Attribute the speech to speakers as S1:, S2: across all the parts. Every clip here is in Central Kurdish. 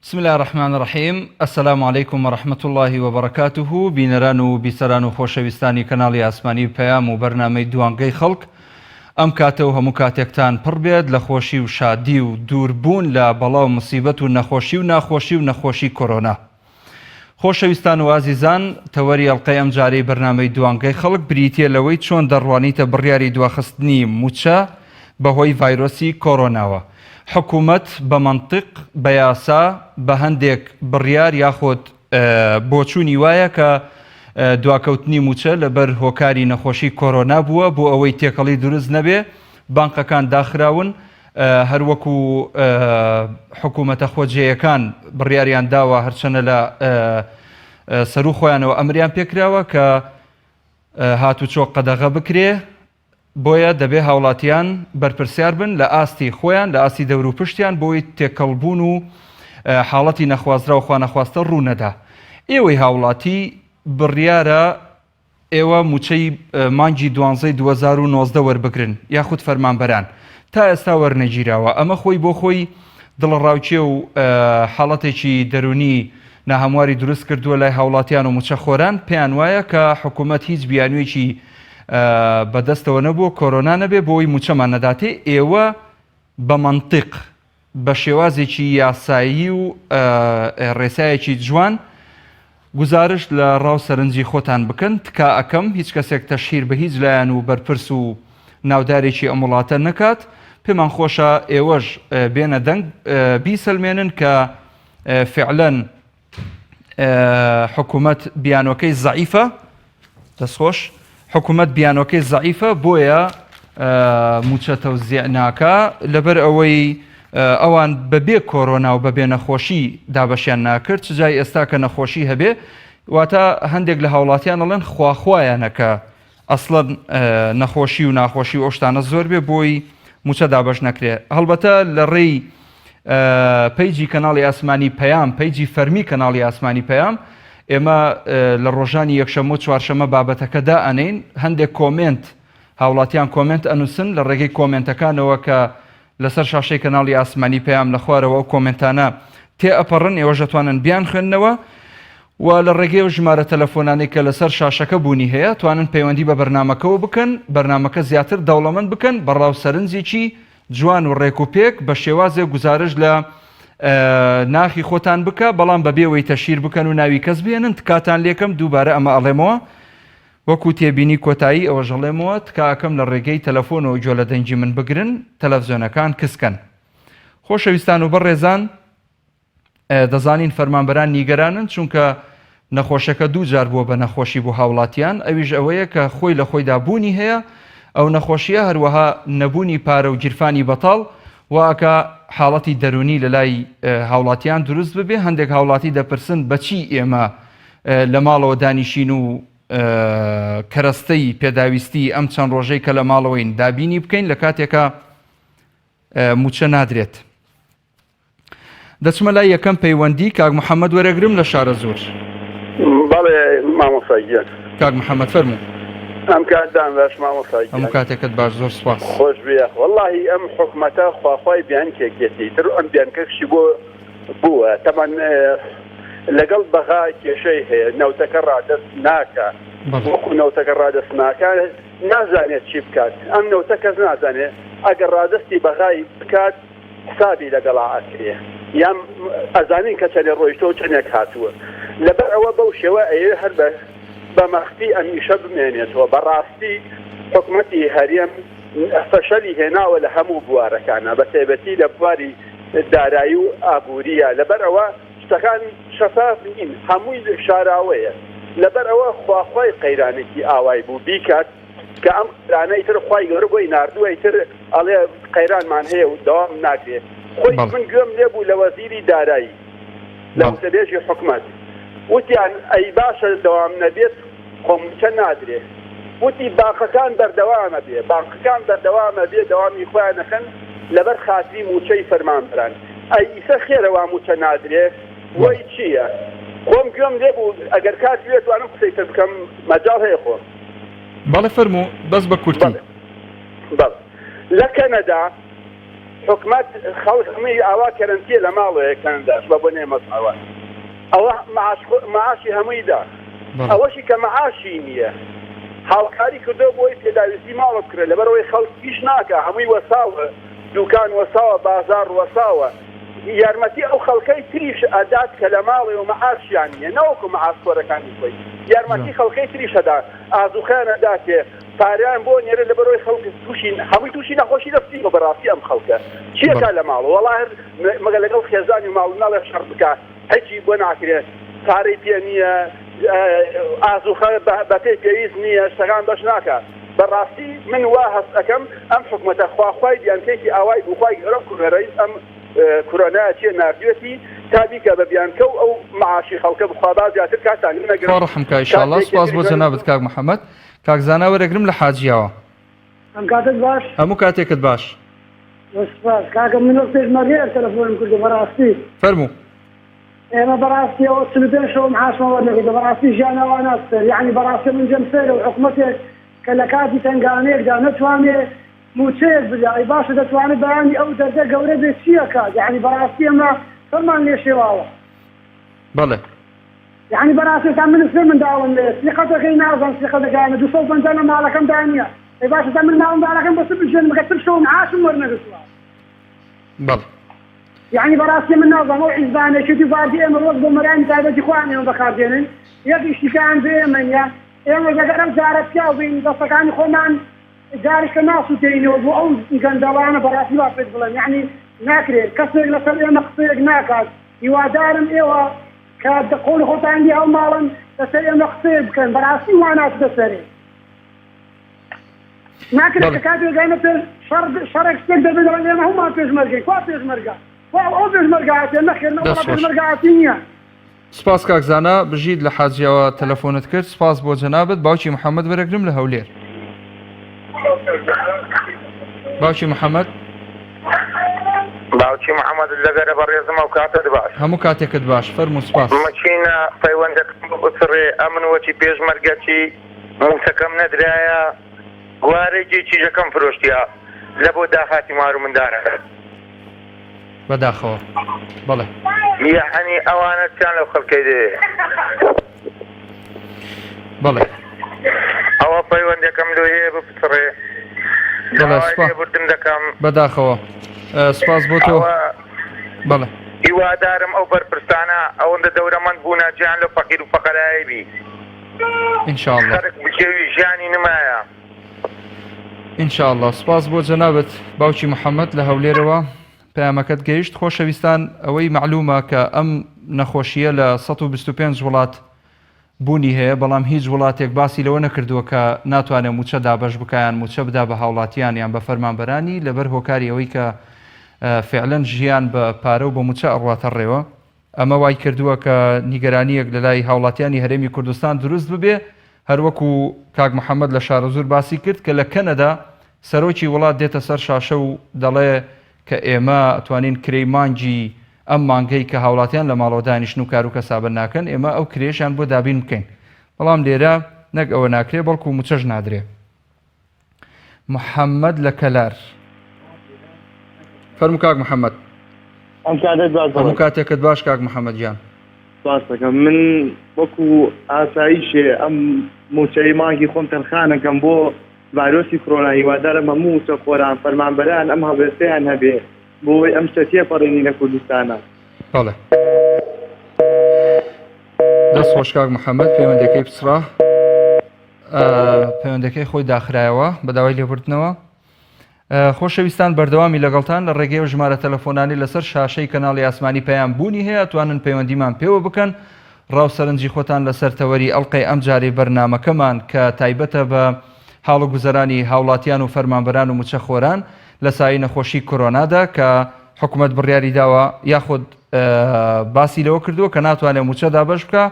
S1: بسم الله الرحمن الرحیم. السلام علیکم ورحمة الله وبرکاته. بینەران و بیسەران و خۆشەویستانی کەناڵی ئاسمانی پەیام و بەرنامەی دوانگەی خەڵک، ئەم کاتە و هەموو کاتێکتان پڕ بێت لە خۆشی و شادی و دووربوون لە بەڵاو مسیبەت و نەخۆشی کۆرۆنا. خۆشەویستان و ئازیزان، تەوەری ئەڵقەی ئەم جارەی بەرنامەی دوانگەی خەڵک بریتیە لەوەی چۆن دەڕوانیتە بڕیاری دواخستنی موچە بەهۆی ڤایرۆسی کۆرۆناوە. حکوومەت بە منطق بە یاسا بە هەندێک بڕیار یاخۆت بۆچوونی وایە کە دواکەوتنی موچە لەبەر هۆکاری نەخۆشی کۆرۆنا بووە بۆ ئەوەی تێکەڵی دروست نەبێ. بانقەکان داخراون، هەروەکو حکوومەتە خۆجێیەکان بڕیاریان داوە هەرچەنە لە سەرو خۆیانەوە ئەمریان پێکراوە کە هاتوچۆ قەدەغە بکرێ، بۆیە دەبێ هاوڵاتیان بەرپرسیار بن لە ئاستی خۆیان، لە ئاستی دەور و پشتیان، بۆی تێکەڵبوون و حاڵەتی نەخوازرا و خوانەخواستە ڕوونەدا. ئێوەی هاوڵاتی بڕیارە ئێوە موچەی مانگی 12/2019 وەربگرن یاخود فەرمانبەران، تا ئێستا وەرنەگیراوە. ئەمە خۆی بۆ خۆی دڵڕاوچێ و حاڵەتێکی دەرونی ناهەمواری دروست کردووە لای هاوڵاتیان و موچەخۆران. پێیان وایە کە حکوومەت هیچ بیانوێکی بەدەستەوە نەبووە کۆرۆنا نەبێ بۆی موچەمان نەداتێ. ئێوە بە منطق بە شێوازێکی یاسایی و ڕێسایەکی جوان گزارش لە ڕاو سەرنجی خۆتان بکەن. تکا ئەەکەم هیچ کەسێک تەشهیر بە هیچ لایەن و بەرپرس و ناودارێکی ئەم وڵاتە نەکات. پێمان خۆشە ئێوەش بێنە دەنگ بیسەلمێنن کە فعلەن حکوومەت بیانۆکەی زەعیفە، دەستخۆش حکوومەت بیانۆکەی زەعیفە، بۆیە موچە تەوزیع ناکا لەبەر ئەوەی ئەوان بەبێ کۆرۆنا و بەبێ نەخۆشی دابەشیان ناکرد. چجای ئێستا کە نەخۆشی هەبێ واتە هەندێک لە هاوڵاتیان دەڵێن خواخوایانەکە ئەسڵەن نەخۆشی و ناخۆشی ئەو شتانە زۆر بێ بۆی موچە دابەش نەکرێ. هەڵبەتە لە ڕێی پەیجی کەناڵی ئاسمانی پەیام، پەیجی فەرمی کەناڵی ئاسمانی پەیام، ئێمە لە ڕۆژانی یەکشەمە و چوارشەمە بابەتەکەدا ئەنین هەندێک کۆمنت هاوڵاتیان کۆمنت ئەنووسن لە ڕێگەی کۆمنتەکانەوە کە لەسەر شاشەی کەناڵی ئاسمانی پەیام لە خوارەوە ئەو کۆمنتانە تێ ئەپەڕن، ئێوەش دەتوانن بیان خوێندنەوە و لە ڕێگەی ژمارە تەلەفۆنانی کە لەسەر شاشەکە بوونی هەیە توانن پەیوەندی بە بەرنامەکەەوە بکەن، بەرنامەکە زیاتر دەوڵەمەند بکەن، بەڕاو سەرنجێکی جوان و ڕێک و پێک بە شێوازێک گزارش لە ناخی خۆتان بکە، بەڵام بەبێەوەی تەشیر بکەن و ناوی کەس بێنن. تکاتان لێکم دووبارە ئەمە ئەڵێمەوە وەکو تێبینی کۆتایی ئەوە ژەڵێمەوە تکاکەم لە ڕێگەی تەلەفۆنەوە جۆ لە دەنجی من بگرن، تەلەڤزیۆنەکان کسکەن. خۆشەویستان و بەڕێزان، دەزانین فەرمانبەران نیگەرانن چونکە نەخۆشەکە دوو جار بووە بە نەخۆشی بۆ هاوڵاتیان. ئەویش ئەوەیە کە خۆی لە خۆیدا بوونی هەیە، ئەو نەخۆشیە هەروەها نەبوونی پارە و گیرفانی بەتاڵ واکە حاڵەتی دەرونی لە لای هاوڵاتیان دروست ببێ. هەندێک هاوڵاتی دەپرسن بەچی ئێمە لە ماڵەوە دانیشین و کەرەستەی پێداویستی ئەم چەند ڕۆژەی کە لە ماڵەوەین دابینی بکەین لە کاتێکە موچە نادرێت. دەچمە لای یەکەم پەیوەندی کاک محەممەد وەرەگرم لە شارە زۆر.
S2: بەڵێ مامۆساییە
S1: کاک محەممەد فەرموو.
S2: ئەم کاتدان باش مامۆسایی
S1: هەموو کاتێکت باش، زۆر سپاس.
S2: خۆش بێ. وەڵڵاهی ئەم حکومەتە خواخوای بیانکێکێتی تر ئەم بیانکەشی بووە تەمان لەگەڵ بەغا کێشەی هەیە، نەوتەکە ڕادەست ناکە، وەکو نەوتەکە ڕادەست ناکە نازانێت چی بکات. ئەم نەوتە کەس نازانێت ئەگەر ڕادەستی بەغای بکات حسابی لەگەڵا ئەکرێ، یان ئەزانین کە چەندێک ڕۆیشتەوە چەندێک هاتووە. لەبەر ئەوە بەو شێوە ئەوێ هەر بە مەخفی ئەمیشە بمێنێتەوە. بەڕاستی حکومەتی هەرێم فەشەلی هێناوە لە هەموو بوارەکانە، بە تایبەتی لە بواری دارایی و ئابووریە. لەبەر ئەوە شتەکان شەفاف نین، هەمووی شاراوەیە. لەبەر ئەوە خواخوای قەیرانێکی ئاوای بوو بیکات کە ئەم قەیرانەی تر خوای گەورە بۆی ناردووەی تر ئەڵێ قەیرانمان هەیە و دەوام ناکرێت. خۆی من گوێم لێبوو لە وەزیری دارایی لە وتەبێژی حکومەت وتیان ئەی باشە دەوام نەبێت خۆمچە نادرێت، وتی بانقەکان بەردەوامە بێ، بانقەکان بەردەوامە بێ، دەوامی خۆیان نەکەن لەبەر خاتری موچەی فەرمانبەران. ئەی ئیسە خێرەوە موچە نادرێت وەی چییە؟ خۆم گوێم لێبوو ئەگەر کات توانم قسەیتر بکەم مەجاڵ هەیە خۆم.
S1: بەڵێ فەرموو بەس بە کورتی.
S2: بەڵێ لە کەنەدا حکومت خەڵک هەمووی ئاوا کەرەنتیە لە ماڵەیە کەنداش بە بۆ نێمەساوات ئەوە معاشی هەمووی دا ئەوەشی کە معاشی نییە هاوکاری کردو بۆی پێداویستی ماڵ بکرێت لەبەرەوەی خەڵک پیش ناکە هەمووی وەساوە دوکان وەساوە بازار وەساوە یارمەتی ئەو خەڵکەی تریش ئەدات کە لە ماڵی و مەعاشیان نییە نەوەکو مەعاسکۆرەکانی خۆی یارمەتی خەڵکەی تریش ئەدا ئازوخیان ئەداتێ پاریان بۆ نێرە لەبەرەوەی خەڵک هەمووی تووشی نەخۆشی دەستی بە بەڕاستی ئەم خەڵکە چیەکە لە ماڵ وەڵا مەگە لەگەڵ خێزانی ماڵ ناڵێ شەڕ بکات هیچی بۆ ناکرێت پارەی پێ نییە ئازوخە بە پێی پێویست نییە شتەکان بەش ناکات بەڕاستی من وا هەست ئەەکەم ئەم حکومەتە خواخوای دیانکەیەکی ئاوای بخوای گەڕە کوڕەرەیز ئەم کورۆنایە چیە نردوێتی تابیکە بە بیانکە و ئەو معاشی خەڵکە بخوابا زیاتر کاتان
S1: ڕەحمکە ئینشاءالله سپاس بۆ جەنابەت کاک محەممەد کاک زانا وەرەگرم لە حاجیەوە
S3: ئەم کاتت باش
S1: هەموو کاتێکت باش
S3: سپاس کاکە من پێشمەرگەر تەلەفۆنم کردو بەڕاستی
S1: فەرموو
S3: ئێمە بەڕاستی ئەوە سلوبێن شەوە معاشمەوە نەکەیت بەڕاستی ژیانەوە ناستر یعنی بەڕاستی من جەم سێرە و حکومەتێک کە لە کاتی تەنگانەیەکدا نەتوانێت موچەیەک بدای باشە دەتوانێت بەیانی ئەو دەردە گەورە بێت چیە کات یعنی بەڕاستی ئەمە فەرمان لێ شێواوە
S1: بەڵێ
S3: یعنی بەڕاستی تا من سێ منداڵم لێ سیقەتەکەی نازان سیقەتەکانە 250 لە ماڵەکەمدا نییە ئەی باشە تا من ماڵنداڵەکەم بەس بژێن بگەتر شەو معاشم وەرنەگرتووە
S1: بەڵێ
S3: يعني براسي من نظام وعزبانه شو تفاردي امر وقت مران تابع اخواني وبخاردين يا اشتكان بمن يا انا قدرت زارت كاوبين دفقاني خومان جارك ناس تيني او غندوانا براسي لا فضل يعني ناكري كسر لسر مقصير ناكاد يوادارم ايوا كاد تقول خط عندي او مالا تسير مقصير كان براسي وانا تسري ناكري كاد جاينا شرك تقدر بدل ما هم فيش مرقي كوفيش مرقه
S1: سپاس کاک زانا بژید لە حاجیەوە تەلەفۆنت کرد سپاس بۆ جەنابەت باوکی محەممەد وەرەگرم لە هەولێر باوکی محەممەد
S4: باوکی محەممەد لەگەرە بەڕێزمە و کاتت باش
S1: هەموو کاتێکت باش فەرموو سپاس
S4: مەچینە پەیوەندەکەم بسڕێ ئەمنوەتی پێشمەرگەچی موسەکەم نەدرایە گوارێکی چیژەکەم فرۆشتیا لە بۆ داهاتی مار و مندارە
S1: بەداخەوە بەڵێ
S4: یعنی ئەوانە چیان لەو خەڵکەی دێ
S1: بەڵێ
S4: ئەوە پەیوەندەکەم لۆ هەیە بپسڕێ بردم دەکەم
S1: بەداخەوە سپاس بۆ تۆ بەڵێ
S4: هیوادارم ئەو بەرپرسانە ئەوەندە دەورەمەند بوونە گیان لە فەقیر و فەقەرایی بی
S1: ئینشاءالله
S4: خەرک بچێوی ژیانی نمایە
S1: ئینشاءالله سپاس بۆ جەنابەت باوکی محەممەد لە هەولێرەوە پەیامەکەت گەیشت خۆشەویستان ئەوەی معلومە کە ئەم نەخۆشیە لە 125 وڵات بوونی هەیە بەڵام هیچ وڵاتێک باسی لەوە نەکردووە کە ناتوانێت موچە دابەش بکایان موچە بدا بە هاوڵاتیان یان بە فەرمانبەرانی لەبەر هۆکاری ئەوەی کە فعلەن ژیان بە پارە و بە موچە ئەڕواتە ڕێوە ئەمە وای کردووە کە نیگەرانیەک لە لای هاوڵاتیانی هەرێمی کوردستان دروست ببێ هەروەکو کاک محەممەد لە شارەزور باسی کرد کە لە کەنەدا سەرۆکی وڵات دێتە سەر شاشە و دەڵێ کە ئێمە ئەتوانین کرێی مانگی ئەم مانگەی کە هاوڵاتیان لە ماڵەوە دانیشتن و کار و کەسابەر ناکەن ئێمە ئەو کرێشیان بۆ دابین بکەین بەڵام لێرە نەک ئەوە ناکرێ بەڵکو موچەش نادرێ محەممەد لە کەلار فەرموو کاک محەممەد هەموو کاتێکت باش کاک محەممەد گیان
S5: باس دەکەم من وەکو ئاساییشێ ئەم موچەی مانگی خۆم تەنخانەکەم بۆ ڤایرۆسی کۆرۆنا هیوادارم هەموو موچە خۆران فەرمانبەران ئەم هەڵوێستەیان هەبێ بۆی ئەم شتە تێپەڕێنی لە کوردستانە
S1: بەڵێ دەست خۆش کاک محەممەد پەیوەندەکەی پسرا پەیوەندەکەی خۆی داخرایەوە بە داوای لێبوردنەوە خۆشەویستان بەردەوامی لەگەڵتان لە ڕێگەی و ژمارە تەلەفۆنانی لەسەر شاشەی کەناڵی ئاسمانی پەیام بوونی هەیە توانن پەیوەندیمان پێوە بکەن ڕاوسەرنجی خۆتان لەسەر تەوەری ئەڵقەی ئەم جارەی بەرنامەکەمان کە تایبەتە بە حاڵ و گوزەرانی هاوڵاتیان و فەرمانبەران و موچەخۆران لە سای نەخۆشی کۆرۆنادا کە حکوومەت بڕیاری داوە یاخود باسی لەوە کردووە کە ناتوانێت موچە دابەش بکە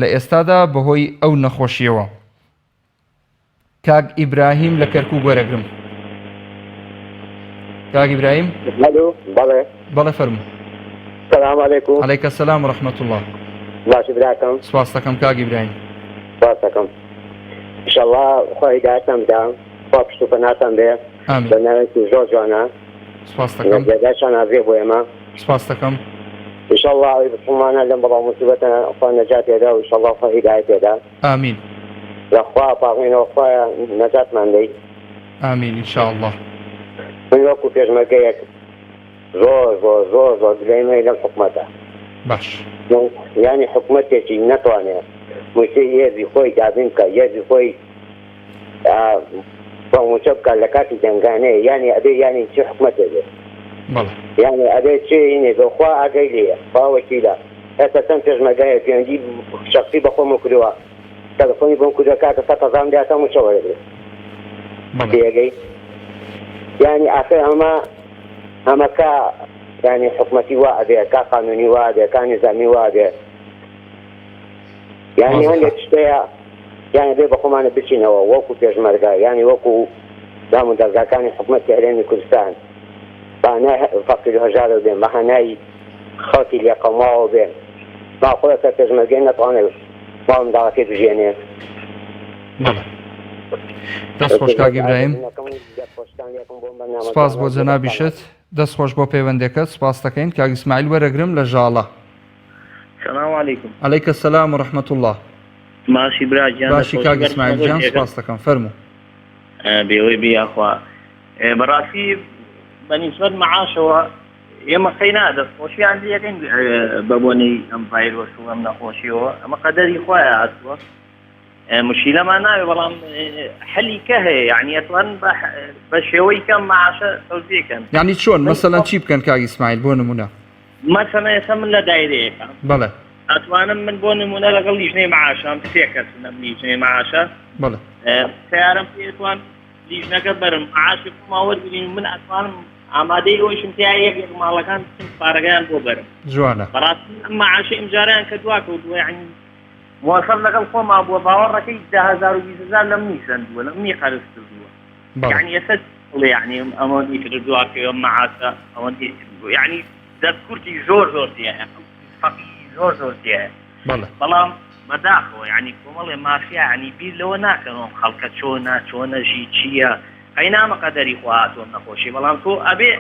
S1: لە ئێستادا بەهۆی ئەو نەخۆشیەوە کاک ئیبراهیم لە کەرکوو وەرەگرم کاک ئیبراهیم بەڵێ فەرموو
S6: السلام عليكم.
S1: عليك السلام ورحمة الله.
S6: باشی براکەم.
S1: سپاس دەکەم کاک ئیبراهیم.
S6: سپاس دەکەم. ئینشەڵڵا خۆی هیدایەتتان بدەم. خوا پشت و پەناتان بێ.
S1: ئامین.
S6: بەناوێکی زۆر جوانە.
S1: سپاس دەکەم
S6: جێگاشان ئازێ بۆ ئێمە
S1: سپاس دەکەم
S6: ئینشاءالله ئەوەی بسڵمانە لەم بەڵاو موسیبەتە خوا نەجات تێدا و ئینشاءالله خوا هیدایەت تێدا
S1: ئامین
S6: لەخوا پاڵێنەوە خوایە نەجاتمان دەی
S1: ئامین ئینشاءالله
S6: من وەکو پێشمەرگەیەک زۆر دلێمەی لەم حکومەتە
S1: باش
S6: یعنی حکومەتێکی نەتوانێت موچەی هێزی خۆی دابین بکە هێزی خۆی موچە بکات لە کاتی جەنگانەیە یعنی ئەبێ یعنی چی حکومەتێ بێت یعنی ئەبێ چی هینێ خوا ئاگەی لێیە خوا وەکیلە ئێستا چەند پێشمەرگایە پەیوەندی شەخسی بە خۆم کردووە تەلەفۆنی بۆم کردووە کاتە 100,000 دێتە موچە وەرەگرێت پێگەی یعنی ئاخر ئەمەکە یعنی حکومەتی وا ئەبێ کا قانونی وا ئەبێ کا نظامی وا ئەبێ یعنی هەندێک شتەیە یعنی بێ بە خۆمانە بچینەوە وەکو پێشمەرگا یعنی وەکو دامون دەرگاکانی حکومەتی هەرێمی کوردستان بەهانای فەقیر و هەژارە بێن بەهانای خەڵکی لێقەماوە بێن ماخۆیەکە پێشمەرگەی نەتوانێت ماڵ منداڵەکەی بژێنێ
S1: دەست خۆش کاک ئیبراهیم سپاس بۆ جەنابی شت دەست خۆش بۆ پەیوەندەکەت سپاس دەکەین کاک ئیسماعیل وەرەگرم لە ژاڵە
S7: سلام علیکم
S1: عەلەیکە السەلام و ڕەحمەت الله
S7: ماشی براجیان
S1: باشی کاک ئیسماعیل جان سپاس دەکەم فەرموو
S7: بێوەی بیاخوا بەڕاستی بەنیسبەت مەعاشەوە ئێمە خەینا دەستخۆشییان لەکەین بەبوونی ئەم ڤایرۆس و ئەم نەخۆشیەوە ئەمە قەدەری خۆیان هاتووە مشکلەمان ناوێ بەڵام حەلیکە هەیە یعنی ئەتوان بە شێوەی کەم مەعاشە تەوزیەکەن
S1: یعنی چۆن مەسەڵەن چی بکەن کاک ئیسماعیل بۆ نمونە
S7: مەسەڵەن ئێستا من لە دایرەیەکەم
S1: بەڵێ
S7: ئەتوانم من بۆ نمونە لەگەڵ لیژنەی مەعاشەم 3 کەسن ئەم لیژنەی مەعاشە
S1: بەڵێ
S7: سیارم پێتوان لیژنەکە بەرم معاشی خۆما وەرگرین من ئەتوانم ئامادەی ئەوشم تیا یەک ماڵەکان پارەکەیان بۆ بەرم
S1: جوانە
S7: بەڕاستی ئەم مەعاشە ئیمجاریان کردووە کەوتووە یعنی موەسەڵ لەگەڵ خۆما بووە باوەڕەکەی 10,000 و 20,000 لەم نیسەندووە لەمی قەرز کردووە یعنی ئێستا یعنی ئەوەندی کردووە کە ئەم مەعاشە ئەوەندی یعنی دەستکورتی زۆر تێیە فەقی زۆر تێیە بەڵام بەداخەوە یعنی کۆمەڵێ مافیا ینی بیر لەوە ناکەنەوە خەڵکە چۆنەژی چییە قەینامە قەدەری خوا هاتووە نەخۆشی بەڵام تۆ ئەبێ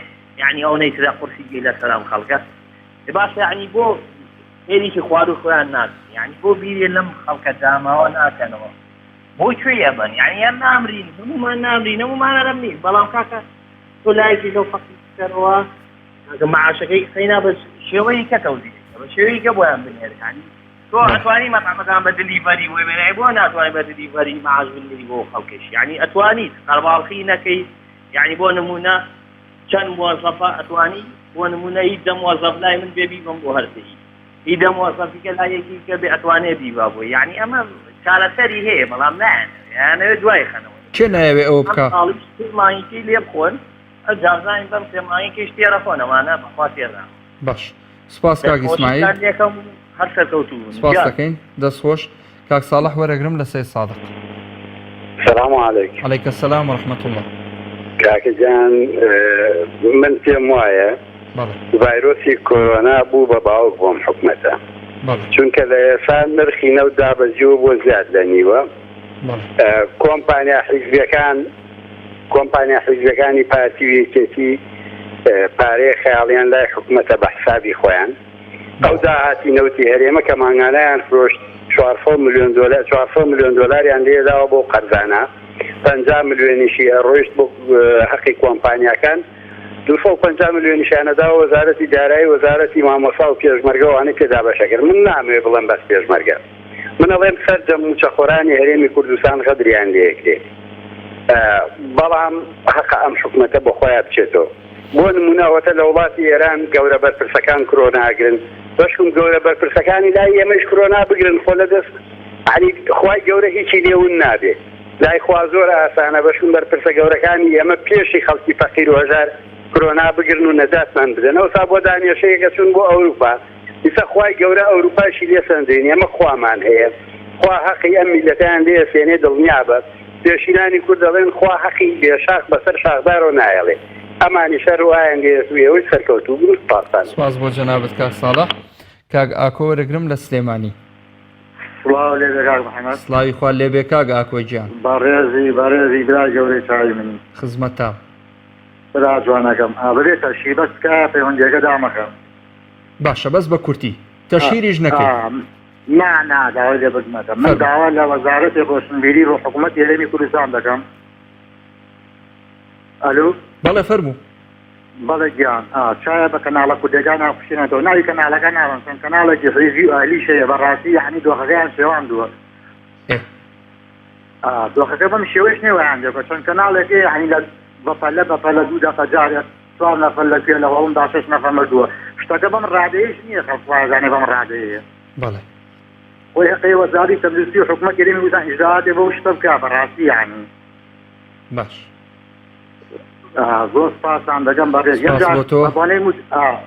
S7: یعنی ئەو نەیترا قورسی گێ لە سەرم خەڵکە باشە یعنی بۆ هێریکی خوارد و خۆیان ناکەن یعنی بۆ بیرێ لەم خەڵکە داماوە ناکەنەوە بۆی کوێ ئەبن یعنی ئەم نامرین هەمومان نامرین هەمومانە رەم نیست بەڵام کاکە تۆ لایەکی لەو فەقیرەوە معاشەکەی قەینا بە شێوەی کە تەوزیع بە شێوەی کە بۆیان بنێرەکانی تۆ ئەتوانی مەطعەمەکان بە دلیڤەری بۆی بێنای بۆ ناتوانانی بە دلیڤەری معاش بنێری بۆ خەڵکیش یعنی ئەتوانیت قەرباڵخی نەکەی یعنی بۆ نمونە چەند موەزەفە ئەتوانی بۆ نمونە هیچ دە موەزەف لای من بێ بیبم بۆ هەرسەی هیچ دە موەزەفیکە لایەکی کە بێ ئەتوانێ بیبا بۆ یعنی ئەمە چارەسەری هەیە بەڵام نایەنەوێت دوای خەنەوە
S1: کێ نایەوێ ئەوە بکە
S7: مانگی لێ بخۆن ئەجازاین بەم پێمانگیش تێرە خۆنەوانە بەخوا تێدا
S1: باش سپاس کاک ئیسماعیل
S7: هەر سەرکەوتوو
S1: سپاس دەکەین دەست خۆش کاک ساڵح وەرەگرم لە سەید سادق
S2: سلام علیکم
S1: عەلەیکە السەلام و ڕەحمەت الله
S2: کاکەجان من پێم وایە ڤایرۆسی کۆرۆنا بوو بە باوک بۆم حکومەتە چونکە لە ئێستا نرخی نەوت دابەزیوە بۆ زیاد لە نیوە کۆمپانیا حیزبەکانی پارتی و یەکێتی پارەی خەیاڵیان لای حکومەتە بە حسابی خۆیان ئەو داهاتی نەوتی هەرێمە کە ماهانەیان فرۆشت 400 میلیۆن دۆلاریان لێداوە بۆ قەرزانە 50 میلیۆنیشی ڕۆیشت بۆ حەقی کۆمپانیاکان 250 میلیۆنیشانەداوە وەزارەتی دارایی وەزارەتی مامۆسا و پێشمەرگەوانەی تێدا بەشەکرد من نامەوێ بڵێم بەس پێشمەرگە من ئەڵێم سەرجەم موچەخۆرانی هەرێمی کوردستان غەدریان لێکرێت بەڵام حەقە ئەم حکومەتە بە خۆیان بچێتەوە بۆ نمونەوەتە لە وڵاتی ئێران گەورە بەرپرسەکان کۆرۆناگرن بەشکم گەورە بەرپرسەکانی لای ئێمەش کۆرۆنا بگرن خۆ لە دەست علی خوای گەورە هیچی لێون نابێت لای خوا زۆر ئاسانە بەشکم بەرپرسە گەورەکانی ئێمە پێشی خەڵکی فەقیر و هەژار کۆرۆنا بگرن و نەجاتمان بدەن ئەوسا بۆ دانیێشەیەکە چون بۆ ئەوروپا ئیسا خوای گەورە ئەوروپاشی لێسەندرێن ئێمە خوامان هەیە خوا حەقی ئەم میلەتیان لێسێنێ دڵنیا بە پێشینانی کورد دەڵێن خوا حەقی بێشاق بەسەر شاخدارەوە نایەڵێ ئەمانی شەر وایان لێسوێەوەی سەرکەوتوو دروست پاسان
S1: سپاس بۆ جەنابەت کاک ساڵح کاک ئاکۆ وەرەگرم لە سلێمانی
S8: سڵاو لێ کاک محەممەد
S1: سڵاوی خوا لێبێ کاک ئاکۆ گیان
S8: بەڕێزی برای گەورەی چاوی من
S1: خزمەتام
S8: برا جوانەکەم ببێتە شی بەس کە پەیوەندیەکە دامەکەم
S1: باشە بەس بە کورتی تەشیریش نەکەی
S8: نا داوای لێ بگمەکەم من داوا لە وەزارەتێ بۆ سنبیری ڕۆ حکوومەت هێرێمی کوردستان دەکەم ئەلو
S1: بەڵێ فەرموو
S8: بەڵێ گیان چایە بە کەناڵە کوردەکان ناخشێنێتەوە ناوی کەناڵەکە ناوەن چەند کەناڵێکی ڕێژی و ئالی شەیە بەڕاستی یعنی دۆخەکەیان شێواندووە دۆخەکە بەم شێوەیەش نێوەیان دێکە چەند کەناڵێکی یعنی لە بەپەلە دوو دەقە جارێت 4 نەفەر لە پێ لەوەڵمدا 6 نەفەر مردووە شتەکە بەم ڕادەیەش نییە خەڵکوازانێ بەم ڕادەیە
S1: بەڵێ
S8: وی حقی وەزاری تەندروستی و حکومەت هێرێمی وزان ئیجراعاتێ بەو شتە بکە بەڕاستی یعنی
S1: باش
S8: زۆر سپاسان دەگەم بەڕێز یەکجار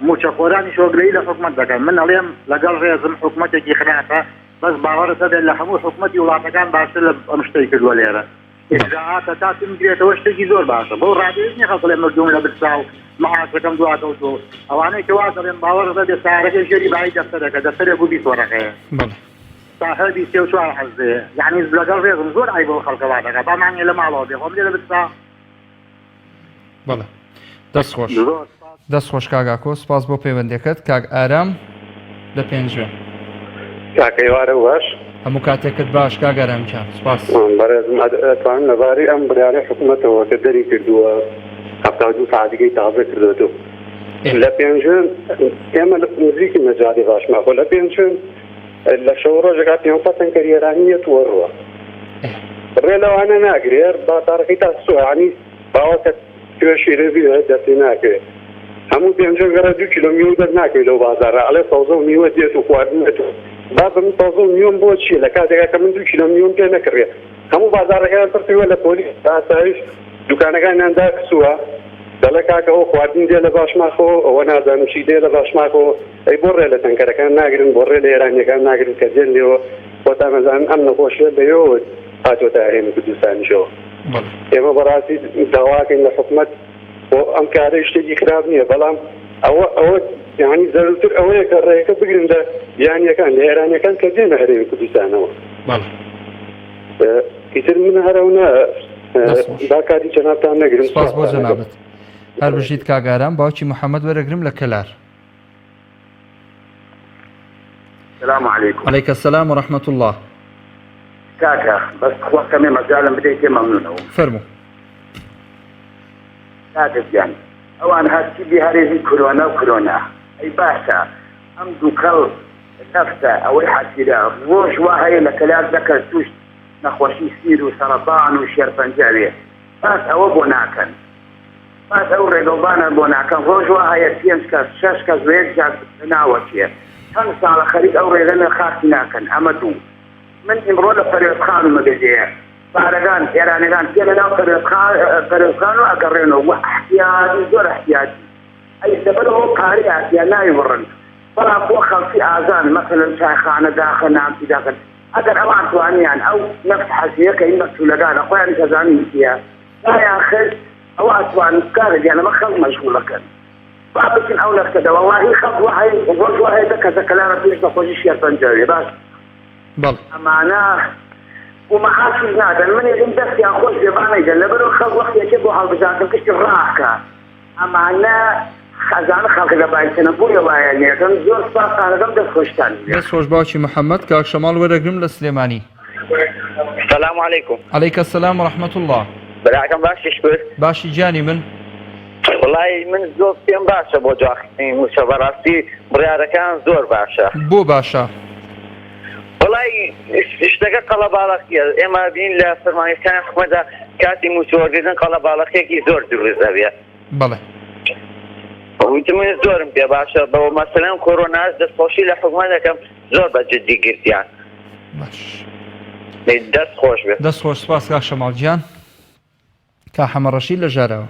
S8: موچەخۆرانی شۆگرەی لە حکومەت دەکەن من ئەڵێم لەگەڵ ڕێزم حکومەتێکی خراپە بەس باوەڕە دەبێت لە هەموو حکومەتی وڵاتەکان باشتر لە ئەم شتەی کردووە لێرە ئیجراعاتە تاتم گرێتەوە شتێکی زۆر باشە بەو ڕادەیەش نییە خەڵک مردوم لە برسا و مەحاسەکەم دواتەوتۆ ئەوانەی کە وا دەڵێن باوەڕە دەبێت سارەکەی ژێری بای دەفتەرەکە دەفتەرێک و بیتۆڕەکەیە صاحبی 34 حەزەیە یعنی لەگەڵ ڕێزم زۆر ئای بۆ خەڵکەوا دەکات بامانگێ لە ماڵەوە بێ خۆم لێ لە برسا
S1: بەڵێ دەست خۆش کاگاکۆ سپاس بۆ پەیوەندەکەت کاک ئارام لە پێنجێ
S9: کاکەیوارە باش
S1: هەموو کاتێکت باش کاگەرامکان سپاس
S9: بەڕێزم ئەتوان لەبارەی ئەم بریارەی حکوومەتەوە کە دەری کردووە 72 ساعتیگەی تازە کردوێتەوە لە پێنجێن ئێمە لە نزیکی مەجای باشماخۆ لە پێنجێن لە شەو ڕۆژێکا 500 تەنکەر ئێرانیەت وەڕوە ڕێ لەوانە ناگرێت بازارەکەی تا سوانی باوەکە توێشی رێبی دەستی ناکرێت هەموو پێنجێن گەڕە 2 کیلۆ میوە دەست ناکەوێت لەو بازارە ئەڵێ تازە و میوە دێت و خواردنێت و با بە من تازە و میوەم بۆ چیە لە کاتێکا کە من 2 کیلۆ میوەم پێ نەکڕێت هەموو بازارەکەیان پرسیوە لە پۆلیس ئاسایش دوکانەکانیاندا کسووە دەڵێ کاکە ئەو خواردن دێ لە باشماخەوە ئەوە نازانم چی دێ لە باشماخەوە ئەی بۆ ڕێ لە تەنکەرەکان ناگرن بۆ ڕێ لە ئێرانیەکان ناگرن کە دێن لێەوە خۆتان نەزانن ئەم نەخۆشیە بەیەوە هاتۆتە هەرێمی کوردستانیشەوە ئێمە بەڕاستی داواکەین لە حکوومەت بۆ ئەم کارەی شتێکی خراپ نییە بەڵام ئەوە یعنی زەرورتر ئەوەیە کە ڕێەکە بگرن لە یانیەکان لە ئێرانیەکان کە دێنە هەرێمی کوردستانەوە ئیتر من هەرەونە دا کاری جەنابتان نەگرم
S1: سپاس بۆ جەنابەت هەر بژیت کاگاران باوکی محەممەد وەرەگرم لە کەلار
S10: السلام عليكم.
S1: عليك السلام ورحمة الله.
S10: كاكا بس خواك كمي مجالا بديتي ممنونة.
S1: فرمو.
S10: كاكا يعني اوان هاتي بهاريزي كورونا اي باشا امدو كل نفسه او حاسي لا روش واهي لكلاد ذكر توش نخوشي سير وسرطان وشيرفنجالية بس او بوناكن بس او ريدوبانا بوناكن روش واهي تيمسكاس شاشكاس ويجاز ناوتيه كان على خريج او ريدنا خاصناكن امدو من امرول فريق خان مجديه فارغان ايرانيان كينا فريق خان واقرينه واحتياجي زور احتياجي اي سببه قارئات يا لا يمرن فلا بوخل في اذان مثلا شيخانه داخل نعم في داخل اقدر اوعى ثوانيا او نفس حسيك انك تلقانا اخويا كزاني فيها لا يا اخي او اثوان كارد يعني ما خل مشغول كان فابكن اولاد كذا والله خط واحد وقلت واحد كذا كلام فيش تخوجي شيء طنجاوي بس
S1: بل
S10: معناه وما حاسس نادر من يدرس يا اخوي زبانه يجلبوا خل وقت يشبوا على بزاتك كش راحك معناه خزانه خلق دبای سنبوی وایانی کن زور سپاس کارم دست خوشتن
S1: دست خوش باشی محمد کاک شمال ورگرم لسلیمانی.
S11: السلام عليكم.
S1: عليك السلام ورحمة الله.
S11: براكم باشي شكر.
S1: باشي جاني من.
S11: والله من زور فيهم باشا بو جاختي مشابراتي بريارة كان زور باشا.
S1: بو باشا.
S11: والله اشتاق قلب على خير اما بين لا فرماني كان حكومة كاتي مشوردين قلب على خير كي زور دروزة
S1: بله.
S11: ويتمنى زورم بيا باشا بو مثلا كورونا دستخوشي لحكومة كم زور بجدي قلت يعني.
S1: باش.
S11: دست خوش بيه.
S1: دست خوش سپاس كاك شمال جان. كاحمد رشيد لجارة.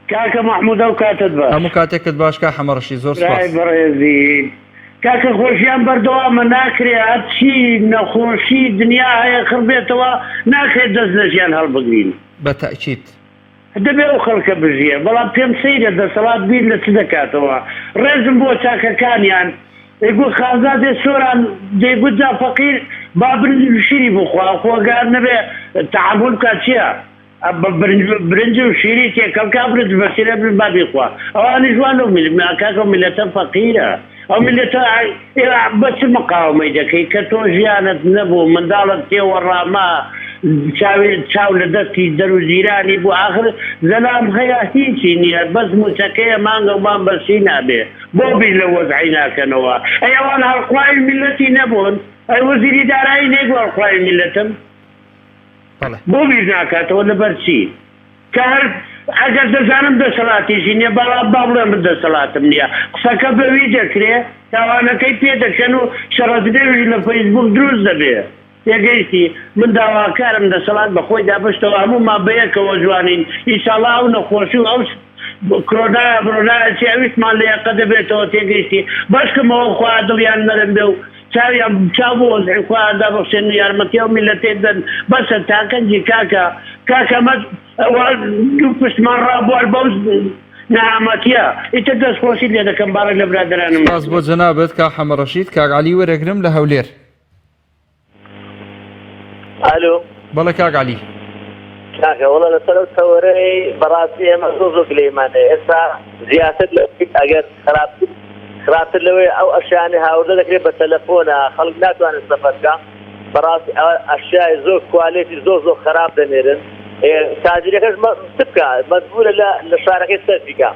S12: كاكا محمود او كاتب باش.
S1: همو كاتب باش كاحمد رشيد زور سپاس.
S12: راي بريزي. كاكا خوشيان بردوام ناكري اتشي نخوشي دنيا هاي خربيتوا ناكري دزنجيان هالبقين.
S1: بالتأكيد.
S12: دەبێ ئەو خەڵکە بژیە بەڵام پێم سەیرە دەسەڵات بیر لە چ دەکاتەوە ڕێزم بۆ چاکەکانیان دەیگوت خازادێ سۆران دەیگوت جا فەقیر با شیری بخوا خۆگار نەبێ تەحمل بکات چییە برنج و شیری تێکەڵکا برنج بەسیرە بن بابی خوا ئەوانی جوان و کاکە میلەتە فەقیرە ئەو میلەتە بە چ مقاومەی دەکەی کە تۆ ژیانت نەبوو منداڵت تێوەڕاما چاو لە دەستی دەر و زیرانی بوو آخر زەلام هەیە هیچی نییە بەس موچەکەیە مانگەمان بەرسی نابێ بۆ بیر لە وەزعی ناکەنەوە ئەوان هەڵخوای میلەتی نەبوون ئەی وەزیری دارایی نێگو هەڵخوای میلەتم بۆ بیر ناکاتەوە لەبەر چی کە هەر ئەگەر دەزانم دەسەڵاتیشی نییە بەڵام با بڵێ من دەسەڵاتم نییە قسەکە بەوی دەکرێ تاوانەکەی پێ دەکەن و شەڕەدرێژی لە فەیسبوک دروست دەبێ یەگەیشتی من داواکارم دەسەڵات بەخۆی دابشتەوە هەمومان بەیەکەوە جوانین ئینشاڵڵا ئەو نەخۆشی و ئەو کۆرۆنایە بڕۆنایە چی ئەویشمان لە یەقە دەبێتەوە تێگەیشتی باشکەمەوە خوا دڵیان نەرم بێ و چاویان چاو بۆ وەزعی خوادا بەخشێن و یارمەتیە و میلەتێ دەن بەسە تاکەنجی کاکەمە دوو پشتمان ڕابوار بەو نەهامەتیە ئیتر دەستخۆشی لێ دەکەم باڕێک لە برادرانم
S1: سپاس بۆ جەنابەت کاک حەمەڕەشید کاک عەلی وەرەگرم لە هەولێر
S13: الو
S1: بەڵێ کاک عەلی
S13: کاکە وەڵا لەسەر ئەو تەوەرەی بەڕاستی ئێمە زۆر گلەیمانەیە ئێستا زیاتر ئەگەر خراپتر لەوەی ئەو ئەشیانی هاوردە دەکرێت بە تەلەفۆنە خەڵک ناتوانێت سەفەر بکە بەڕاستی ئەشیای زۆر کوالێتی زۆر خراپ دەنێرن تاجرەکەش بکە مەجبورە لە شارەکەی سەرفی بکە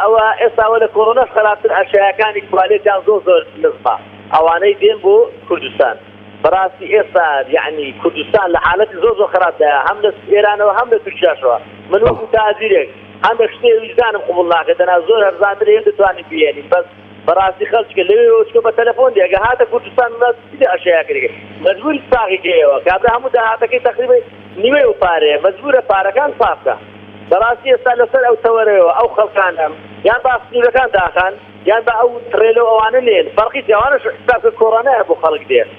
S13: ئەوە ئێستاوە لە کۆڕۆناش خراپتر ئەشیاکانی کوالێتیان زۆر نزمە ئەوانەی دێن بۆ کوردستان بەڕاستی ئێستا یعنی کوردستان لە حالەتی زۆر خراپدایە هەم لە ئێرانەوە هەم لە تورکیاشەوە من وەکو تاجرێک هەندێک شتێ ویجدانم قبوڵ ناکەێت دەنا زۆر هەرزانتر هێن دەتوانین بێنین بەس بەڕاستی خەڵکە لەوێ چکە بە تەلەفۆن دێگە هاتە کوردستان ئەشیاکرێ مەجبوری ساغیگەیەوە کابرا هەموو داهاتەکەی تقریبا نیوەی و پارەیە مەجبورە پارەکان پاکە بەڕاستی ئێستا لەسەر ئەو تەوەرەوە ئەو خەڵکانم یان با سنوورەکان داخان یان بە ئەو ترێلە ئەوانە نێن فەرقی جوانش حسابکە کۆڕۆنایە بۆ خەڵک دێت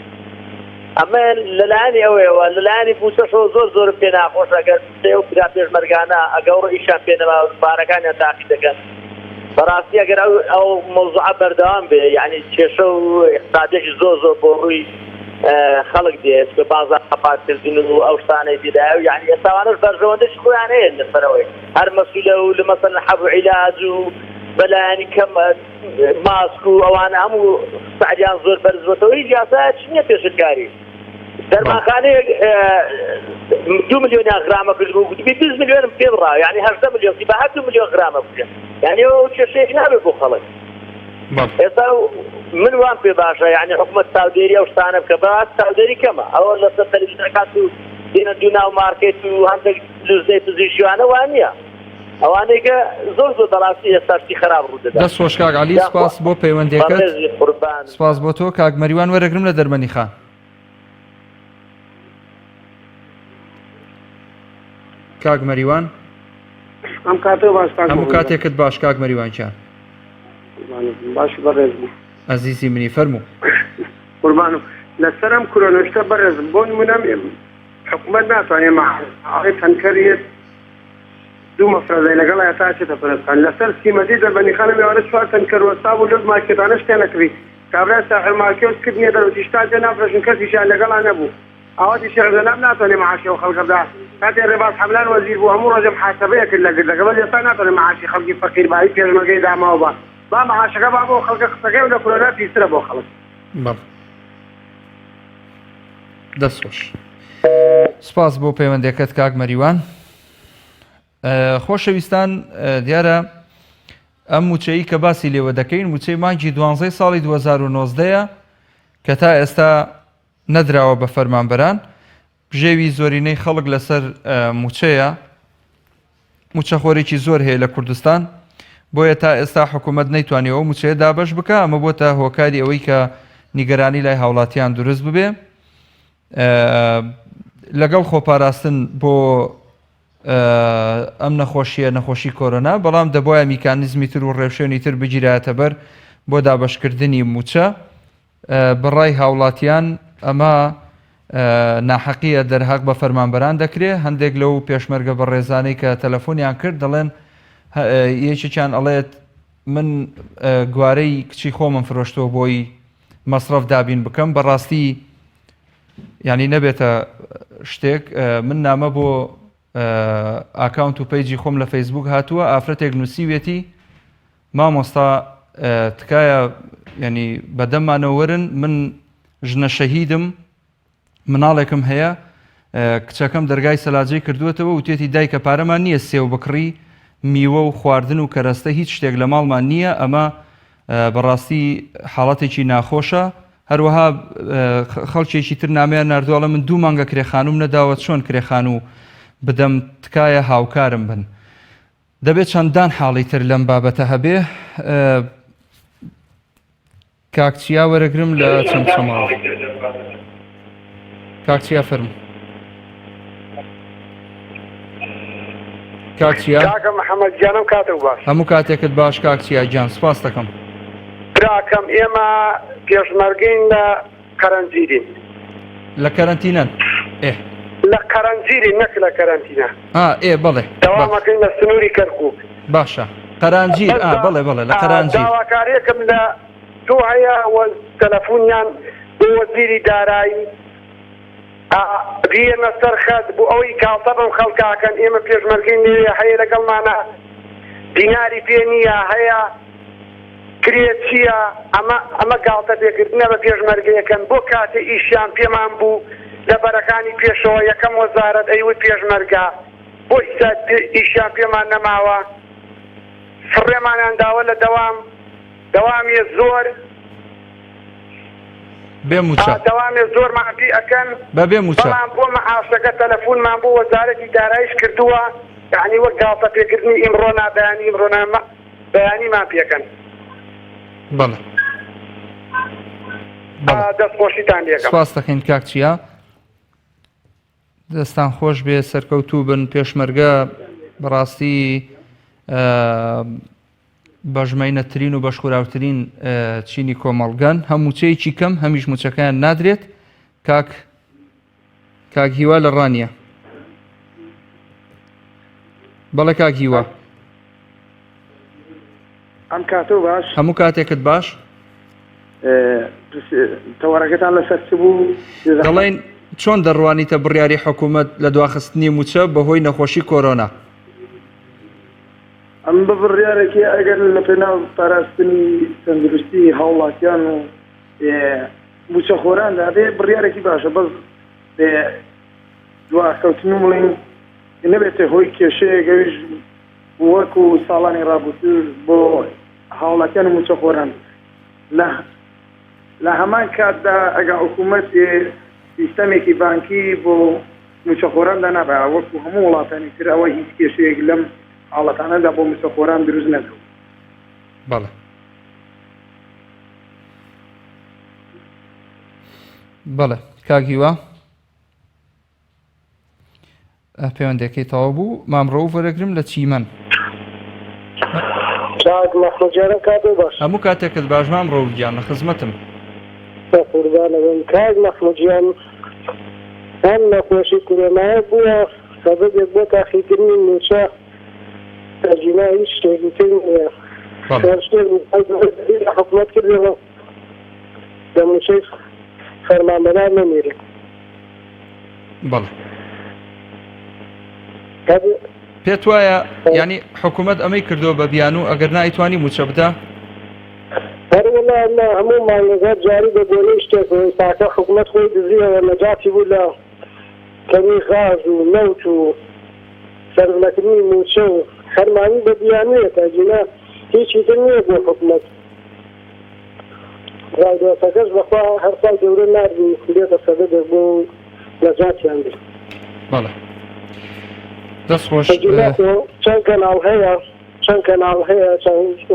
S13: ئەمە لەلایانی ئەوەیەوە لەلایانی بوسەشەوە زۆر پێ ناخۆش ئەگەر و پیرا پێشمەرگانە ئەگەڕ ئیشان پێنەما پارەکانیان تاقی دەکەن بەڕاستی ئەگەر ئەو مەوزوعە بەردەوام بێ یعنی کێشە و اقتصادێکی زۆر بۆ ڕووی خەڵک دێت کە بازار قەپاتکردن و ئەو شتانەی تێدایە و یعنی ئێستاوانش بەرژەوەندەی خۆیان هەیە لەسەرەوەی هەر مەسئولە و لە مەسەلەن حەبو عیلاج و بەلایانی کەم ماسک و ئەوانە هەموو سعدیان زۆر بەرزوەتەوە هیچ یاسایە چ نییە پێشتکاری دەرمانخانەیە 2 ملیۆنیان غرامە کردبوو گوتبی 20 ملیۆنم پێ بڕا یعنی 8 ملیۆن بە 7 ملیۆن غرامە بکەن یعنی ئەو کێشەیەک نابێت بۆ خەڵک ئێستا من وام پێ باشە یعنی حکومەت چاودێری ئەو شتانە بکە بەڕاست چاودێری کەمە ئەوە لەسەر تەلەڤیزیۆنەکان و دێنە دوو ناو مارکێت و هەندێک لوزەی پزیشکیوانە وان نییە ئەوانەی کە زۆر بەڕاستی ئێستاشتی خراپ ڕوو دەدات
S1: دەست خۆش کاک عەلی سپاس بۆ پەیوەندیەکەت سپاس بۆ تۆ کاک مەریوان وەرەگرم لە دەرمەنی خان کاک مەریوان هەموو کاتێکت باش کاک مەریوانچیان
S14: باش بەڕێز
S1: ئەزیزی منی فەرموو
S14: قوربانم لەسەرم کۆرۆنەشتە بەڕێز بۆ نمونەم حکوومەت ناتوانێت مەحاڵی تەنکەریت دوو مەفرەدەی لەگەڵ هەتاچێتە پەرستان لەسەر سیمەتی دەربەندیخانە مێوانە 4 تەنکەر وەستا بوو لەو مارکێتانە شتێ نەکردی کابرا ساحل مارکێت کردنیە دەرەوتی شتا جێ نافرۆشن کەسیشیان لەگەڵا نەبوو ئەوەتی شێخزەلام ناتوانێت معاشی ئەو خەڵکە بدات کاتێ ڕێباز حەملان وەزیر بوو هەموو ڕۆژێ محاسەبەیە کرد لەگەڵ ئێستا ناتوانێت معاشی خەڵکی فەقیر بە هیچ پێشمەرگەی داماوە بە با معاشەکە با بۆ خەڵکە قسەکەی و لە کۆرۆنا پیسرە بۆ خەڵک
S1: دەست خۆش سپاس بۆ پەیوەندیەکەت کاک مەریوان خۆشەویستان دیارە ئەم موچەیی کە باسی لێوە دەکەین موچەی مانگی 12 ساڵی 2019ە کە تا ئێستا نەدراوە بە فەرمانبەران ژێوی زۆرینەی خەڵک لەسەر موچەیە موچەخۆرێکی زۆر هەیە لە کوردستان بۆیە تا ئێستا حکوومەت نەیتوانێەوە موچەیە دابەش بکە ئەمە بۆتە هۆکاری ئەوەی کە نیگەرانی لای هاوڵاتیان دروست ببێ لەگەڵ خۆپاراستن بۆ ئەم نەخۆشی کۆرۆنا بەڵام دەبواە میکانیزمی تر و ڕێوشێنی تر بگیرایەتە بەر بۆ دابەشکردنی موچە بەڕای هاوڵاتیان ئەمە ناحەقیە دەرهەق بە فەرمانبەران دەکرێت هەندێک لەو پێشمەرگە بە ڕێزانەی کە تەلەفۆنیان کرد دەڵێن یەکێکیان ئەڵێت من گوارەی کچی خۆمم فرۆشتەوە بۆی مەسرەف دابین بکەم بەڕاستی ینی نەبێتە شتێک من نامە بۆ ئاکاونت و پەیجی خۆم لە فەیسبوک هاتووە ئافرەتێک نووسیوێتی مامۆستا تکایە ینی بەدەممانەوەرن من ژنە شەهیدم مناڵێکم هەیە کچەکەم دەرگای سەلاجەی کردووەتەوە و تێتی دایکە پارەمان نییە سێو بکڕی میوە و خواردن و کەرەستە هیچ شتێک لە ماڵمان نییە ئەمە بەڕاستی حاڵەتێکی ناخۆشە هەروەها خەڵکێکی تر نامەیان نردووەڵە من 2 مانگە کرێخانوم نەداوە چۆن کرێخان و بدەم تکایە هاوکارم بن دەبێت چەندان حاڵی تر لەم بابەتە هەبێ کاکچیا وەرەگرم لە چەند شەماڵ کاکچیا فەرمو کاکچیا
S14: کاکە محەممەد گیانم کاتە باش
S1: هەموو کاتێکت باش کاکچیا گیان سپاس دەکەم
S14: براکەم ئێمە پێشمەرگین لە قەرەنجیرین
S1: لە کەرەنتینەن
S14: لە قەرەنجیری نەک لە کەرەنتینە
S1: بەڵێ
S14: داوامەکەین لە سنووری کەرکووک
S1: باشە قەرانجیر بەڵێ لە قەرانجیر
S14: داواکاریەکەم لە تۆ هەیە تەلەفۆنیان بۆ وەزیری دارایی بێنە سەر خەت بۆ ئەوەی کاڵتە بەم خەڵکاکەن ئێمە پێشمەرگەی نوێ هەیە لەگەڵمانە دیناری پێ نییە هەیە کرێت چییە ئەمە گاڵتە پێکردنە بە پێشمەرگەیەکەن بۆ کاتێ ئیشیان پێمان بوو لە بەرەکانی پێشەوە یەکەم وەزارەت ئەیوت پێشمەرگا بۆ ئیشیان پێمان نەماوە فڕێمانیان داوە لە دەوامی زۆر دەوامی زۆرمان پێ ئەکەن بەڵام بۆ مەعاشەکە تەلەفۆنمان بۆ وەزارەتی داراییش کردووە یعنی وەک گاڵتە پێکردنی ئیمڕۆ نابیانی ئیمڕۆ بەیانیمان پێکەن
S1: بەڵێ
S14: دەستخۆشیتان لێکەم
S1: سپاس دەکەین کاکچیا دەستان خۆش بێ سەرکەوتوو بن پێشمەرگە بەڕاستی بەژمەینەترین و بەشخوراوترین چینی کۆمەڵگەن هەمووچەیەکی کەم هەمیش موچەکەیان نادرێت کاک هیوا لە ڕانیە بەڵێ کاک هیوا
S15: ئەم کاتۆ باش
S1: هەموو کاتێکت باش
S15: تەوەڕەکەتان لەسەر چ بوو
S1: دەڵێن چۆن دەڕوانیتە بڕیاری حکوومەت لە دواخستنی موچە بەهۆی نەخۆشی کۆرۆنا
S15: ئەم بە بڕیارێکی ئەگەر لە پێناو پاراستنی تەندروستی هاوڵاتیان و موچەخۆراندا بێ بڕیارێکی باشە بەس دواکەوتن و بڵین نەبێتە هۆی کێشەیەگەویش وەکو ساڵانی ڕابوتر بۆ هاوڵاتیان و موچەخۆران لە هەمان کاتدا ئەگە حکوومەت سیستەمێکی بانکی بۆ موچەخۆراندا نابێ وەکو هەموو وڵاتانی تر ئەوە هیچ کێشەیەک لەم حاڵەتانەدا بۆ موچەخۆران دروست نەبوو
S1: بەڵێ بەڵێ کاگیوە پەیوەندەکەی تەواو بوو مامڕۆ وەرەگرم لە چیمەن هەموو کاتێکت باش مامڕۆ گیان لە خزمەتم
S16: کاک مەخموجیان ئەم نەخۆشی کۆرۆنایە بووە سەبەبێک بۆ تاخیرکردنی موچە تەرجیمە هیچ شتێکی تر نییە حکوومەت کردەوە لە موچەی فەرمانبەران نەمێرێت
S1: بەڵێ پێت وایە ینی حکوومەت ئەمەی کردەوە بە بیان و ئەگەر نایتوانی موچە بدە
S16: هەروەڵا هەموو مانگەزار جاری بە بۆنەی شتێک تاکە حکوومەت خۆی دزیەوە نەجاتی بوو لە کەمی غاز و نەوت و سەرلەکردنی موچە و هەرمانی بە بیانویە تاجینا هیچی تر نییە بۆ حکوومەت ڕایدۆسەکەش بەخوا هەرسای گەورە ناردی بێتە سەبەبێک بۆ نەجاتیان بێت
S1: بەڵێ دەست خۆش
S16: چەند کەناڵ هەیە چەند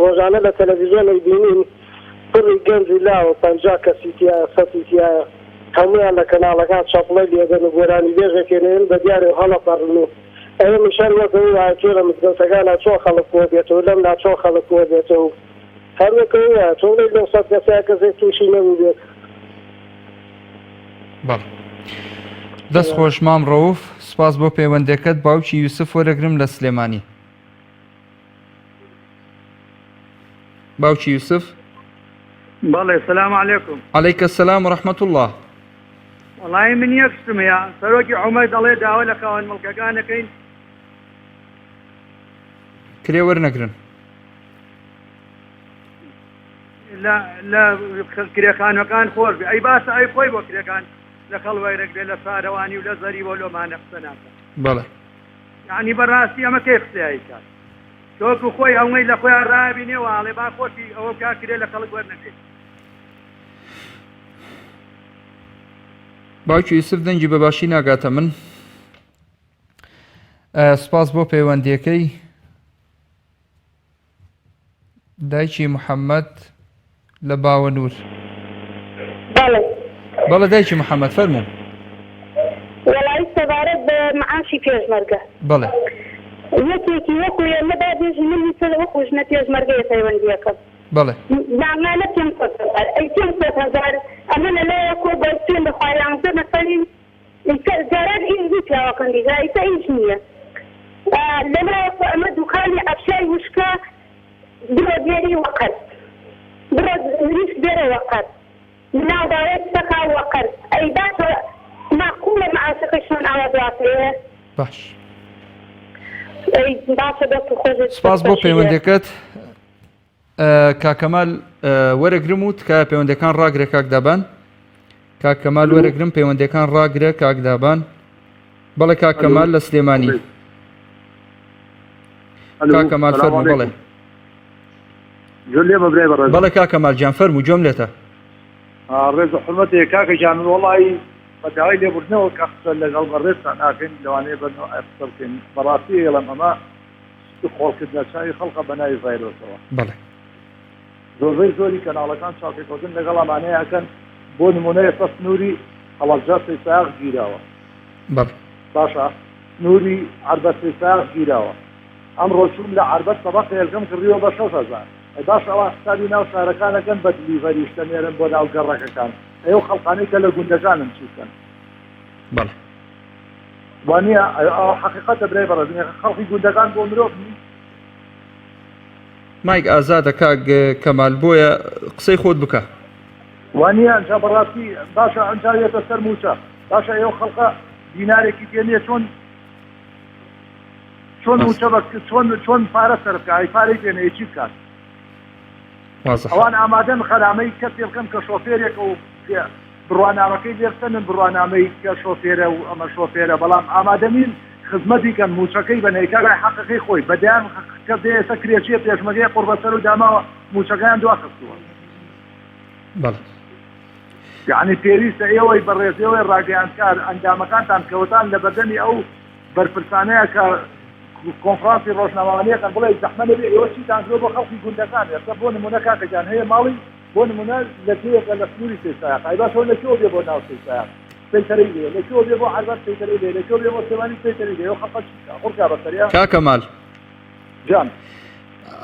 S16: ڕۆژانە لە تەلەڤیزیۆنێک بینین پڕی گەنجی لاوە 50 کەسی تایە 100 تایە هەمویان لە کەناڵەکان چاپڵەی لێدەن و گۆرانی بێژەکێنێن بە دیارێ هەڵەپەڕن و ئەوە میشان وەکەوی وایەکێ لە مزگەوتەکانە چۆن خەڵک کۆ بێتەوە لەم لا چۆن خەڵک کۆ بێتەوە هەروەکەویە چۆن لەی 900 کەسەیە کەسێک تووشی نەبوو بێت
S1: بەڵێ دەست خۆش مام ڕەوف سپاس بۆ پەیوەندەکەت باوکی یوسف وەرەگرم لە سلێمانی باوکی یوسف
S17: بەڵێ سەلام عەلەیکوم
S1: عەلەیکە سەلام و ڕەحمەت الله
S17: وەڵای من یەکشتمەیە سەرۆکی عومەر دەڵێ داوا لە خاوەن مڵکەکانەکەین
S1: کرێ وەرنەگرن
S17: لە کرێکانەکان خۆر بێ ئەی باسە ئەی خۆی بۆ کرێکان لە خەڵ وەرەگرێ لە سارەوانی و لە زەریوە لۆمانە قسە ناکە
S1: بەڵێ
S17: یعنی بەڕاستی ئەمە کەی قسەیایی کات تۆکو خۆی ئەوەی لە خۆیان ڕابینێەوە ئاڵێ با خۆشی ئەوە کا کرێ لە خەڵک وەرنەگرێت
S1: باوکی یوسف دەنگی بەباشی ناگاتە من سپاس بۆ پەیوەندیەکەی دایکی محەممەد لە باوەنور بەڵێ دایکی محەممەد فەرموو
S18: وەڵی سەبارەت بە معاشی پێشمەرگە
S1: بەڵێ
S18: یەکێکی وەکو ئێمەدا بێژی من وەکو ژنە پێشمەرگەیە پەیوەندیەکەم
S1: بەڵێ
S18: نامانە 500,000 ئەمە لەلایە کۆ بەستێن بەخوایانزە مەسەلی جاران ئیش بوو پیاوەکەندی ئیسا ئیش نییە لەلایە ئەمە دوکانی ئەفشای وشکە برۆ دێری وەقەت برۆ ریش دێرە وەقەت ناوداوێت سەقا وەقەت ئەی باشە ماقولە معاشەکە شۆن ئاوا دواتەیە
S1: باش
S18: باشە دەست خۆشت
S1: سپاس بۆ پەیوەندەکەت کاکەمال وەرەگرم و تکایە پەیوەندەکان ڕاگرە کاکدابان کاکەمال وەرەگرم پەیوەندەکان ڕاگرە کاکدابان بەڵێ کاکەمال لە سلێمانی کاکەمال فەرموو بەڵێ بەڵێ کاکەمال گیان فەرموو جۆم لێتە
S19: ڕێز و حرمەتێ کاکە گیان وەڵی بەداوای لێبوردنەوە کە قسە لەگەڵ بەڕێزتان ناکەین لەوانەیە بەنەوە قسە بکەین بەڕاستی هێڵم ئەمە خۆڵکردنە چاوی خەڵقە بەناوی ڤایرۆسەوە
S1: بەڵێ
S19: زۆری کەناڵەکان چاوپێکۆزن لەگەڵ ئەمانەیەکەن بۆ نمونەیە ئێستا سنووری هەڵەبجە سەیساق گیراوە باشە سنووری عەربەت سەیساق گیراوە ئەمڕۆ چوون لە عەربەت سەبەق یەکەم کردیەوە بە 6,000 باش ئەوە حسابی ناو شارەکانەکەن بە دلیڤەری شتەمێرن بۆ ناو گەڕەکەکان ئەو خەڵقانەی کە لە گوندەکانن چیکەن
S1: بەڵێ
S19: وانە حقیقەتە برای بەڕێز خەڵکی گوندەکان بۆ مرۆڤ
S1: مایک ئازادە کاک کەمال بۆیە قسەی خۆت بکە
S19: وانە ئەنجا بەڕاستی باشە ئەنجاوێتە سەر موچە باشە ئێوە خەڵقە دینارێکی پێنیە چۆن موچە چۆن پارە سەرکە ئەی پارەی پێنەیە چی بکات ئەوان ئامادەن خەرامەی کەسێ بکەم کە شۆفێرێکە و بڕوانامەکەی لێرسەنن بڕوانامەی کە شۆفێرە و ئەمە شۆفێرە بەڵام ئامادەمین خزمەتی کەن موچەکەی بەنەیکارای حەقەکەی خۆی بەدیان کە دێسە کرێچیە پێشمەگەی قوربەسەر و داماوە موچەکەیان دواخستووە یعنی پێویستە ئێوەی بەڕێزیەوەی ڕاگەیانکار ئەنجامەکانتان کەوتان لە بەردەمی ئەو بەرپرسانەیە کە کۆنفرانسی ڕۆژنامەوانیەکان بڵێ زەحمە نەبێ ئێوە چیتان کرۆ بۆ خەڵکی گوندەکان ئێستا بۆ نمونە کاکەجان هەیە ماڵی بۆ نمونە لە جێیەکە لە سنووری سێسایق ئەی باشەوە لەکوێوە بێ بۆ ناو سێسایق سەیتەرەی لێ لەکوێوە بێ بۆ عەربەت سەیتەرەی لێ لەکوێوە بێ بۆ سێوانی سەیتەرەی لێ ئەو خەڵق قورکا بەسەریا
S1: کاکەمال
S19: جان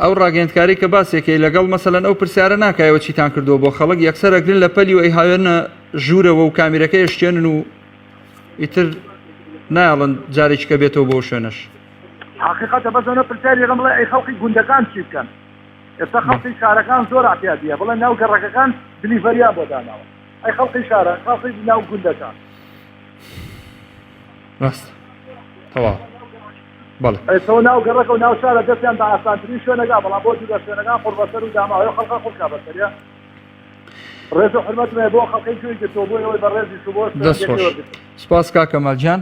S1: ئەو ڕاگەیەندکاری کە باسێکەی لەگەڵ مەسەلەن ئەو پرسیارە ناکایەوە چیتان کردووە بۆ خەڵک یەکسەر ئەگرن لە پەلی و ئەی هاوێنە ژوورەوە و کامیرەکەی شتێنن و ئیتر نایڵن جارێک کە بێتەوە بۆ شوێنەش
S19: حقیقەتە بەزەنە پرسیاری ڕم بڵێ ئەی خەڵکی گوندەکان چی بکەن ئێستا خەڵکی شارەکان زۆر ئاحتیاجیە بڵێ ناو گەڕەکەکان دلیڤەریا بۆ داناوە ئەی خەڵکی شارە خەڵکی ناو گوندەکان
S1: ڕاست تەواو بەڵێ
S19: ئێستا ناو گەڕەکە و ناو شارە دەستیان بە ئاسانترین شوێنەکە بەڵام بۆ دوو شوێنەکان قوربەسەر و داماوە خەڵقا خۆڵکا بەسەریا ڕێز و حرمەتمێ بۆ خەڵقی کوێی گرتەوە بۆ ئەوەی بەڕێزی شوبۆ
S1: دەست خۆش سپاس کاکەمال گیان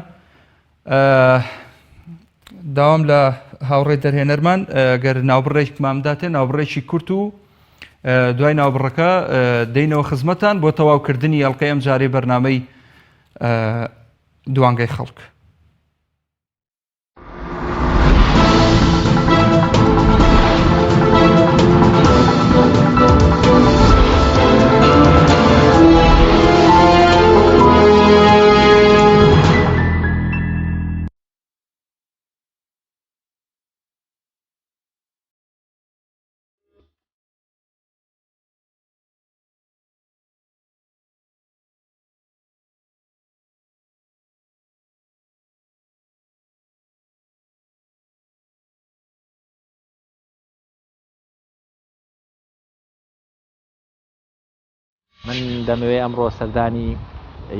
S1: داوام لە هاوڕێ دەرهێنەرمان گەر ناوبڕێک مامداتێ ناوبڕێکی کورت و دوای ناوبڕەکە دەینەوە خزمەتان بۆ تەواوکردنی ئەڵلقەی ئەم جارەی بەرنامەی دوانگەی خەڵک.
S20: من دەمەوێت ئەمڕۆ سەردانی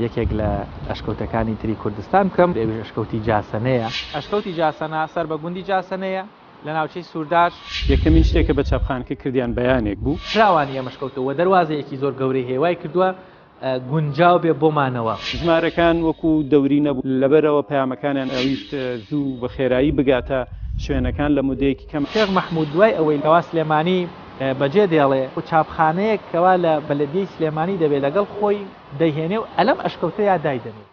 S20: یەکێک لە ئەشکەوتەکانی تری کوردستان بکەم ئەشکەوتی جاسەنەیە. ئەشکەوتی جاسەنە سەر بە گوندی جاسەنەیە لە ناوچەی سووردار
S21: یەکەمین شتێکە بە چاپخانەکە کردیان بەیانێک بوو
S20: فراوانی ئەمەشکەوتەوە دەواازەیەکی زۆر گەورەی هێوای کردووە گونجاو بێ بۆمانەوە
S21: ژمارەکان وەکو دەوری نەبوو لەبەرەوە پەیامەکانیان ئەویست زوو بە خێرایی بگاتە شوێنەکان لە مودەیەکی کەم
S20: شێخ مەحموود دوای ئەوەی کەوا سلێمانی بەجێ دێڵێ و چاپخانەیەک کەوا لە بەلەدیەی سلێمانی دەبێت لەگەڵ خۆی دەیهێنێ و ئەلەم ئەشکەوتە یا دایدەنێت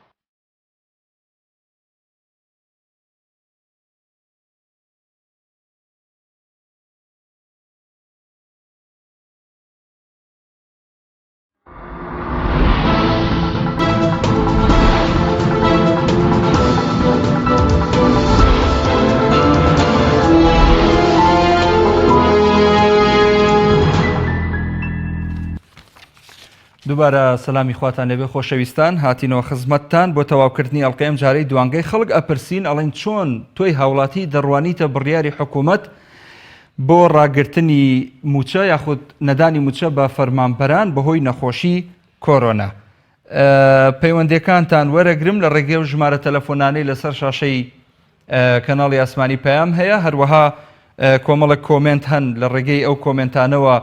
S1: دووبارە سەلامی خواتان لەبێ خۆشەویستان هاتینەوە خزمەتتان بۆ تەواوکردنی ئەڵقەیەم جارەی دوانگەی خەڵک ئەپرسین ئەڵێن چۆن تۆی هاوڵاتی دەڕوانیتە بڕیاری حکوومەت بۆ ڕاگررتنی موچە یاخود نەدانی موچە بە فەرمانبەران بەهۆی نەخۆشی کۆرۆنا. پەیوەندەکانتان وەرەگرم لە ڕێگەی و ژمارە تەلەفۆنانەی لەسەر شاشەی کەناڵی ئاسمانی پەیام هەیە، هەروەها کۆمەڵک کۆمنت هەن لە ڕێگەی ئەو کۆمنتانەوە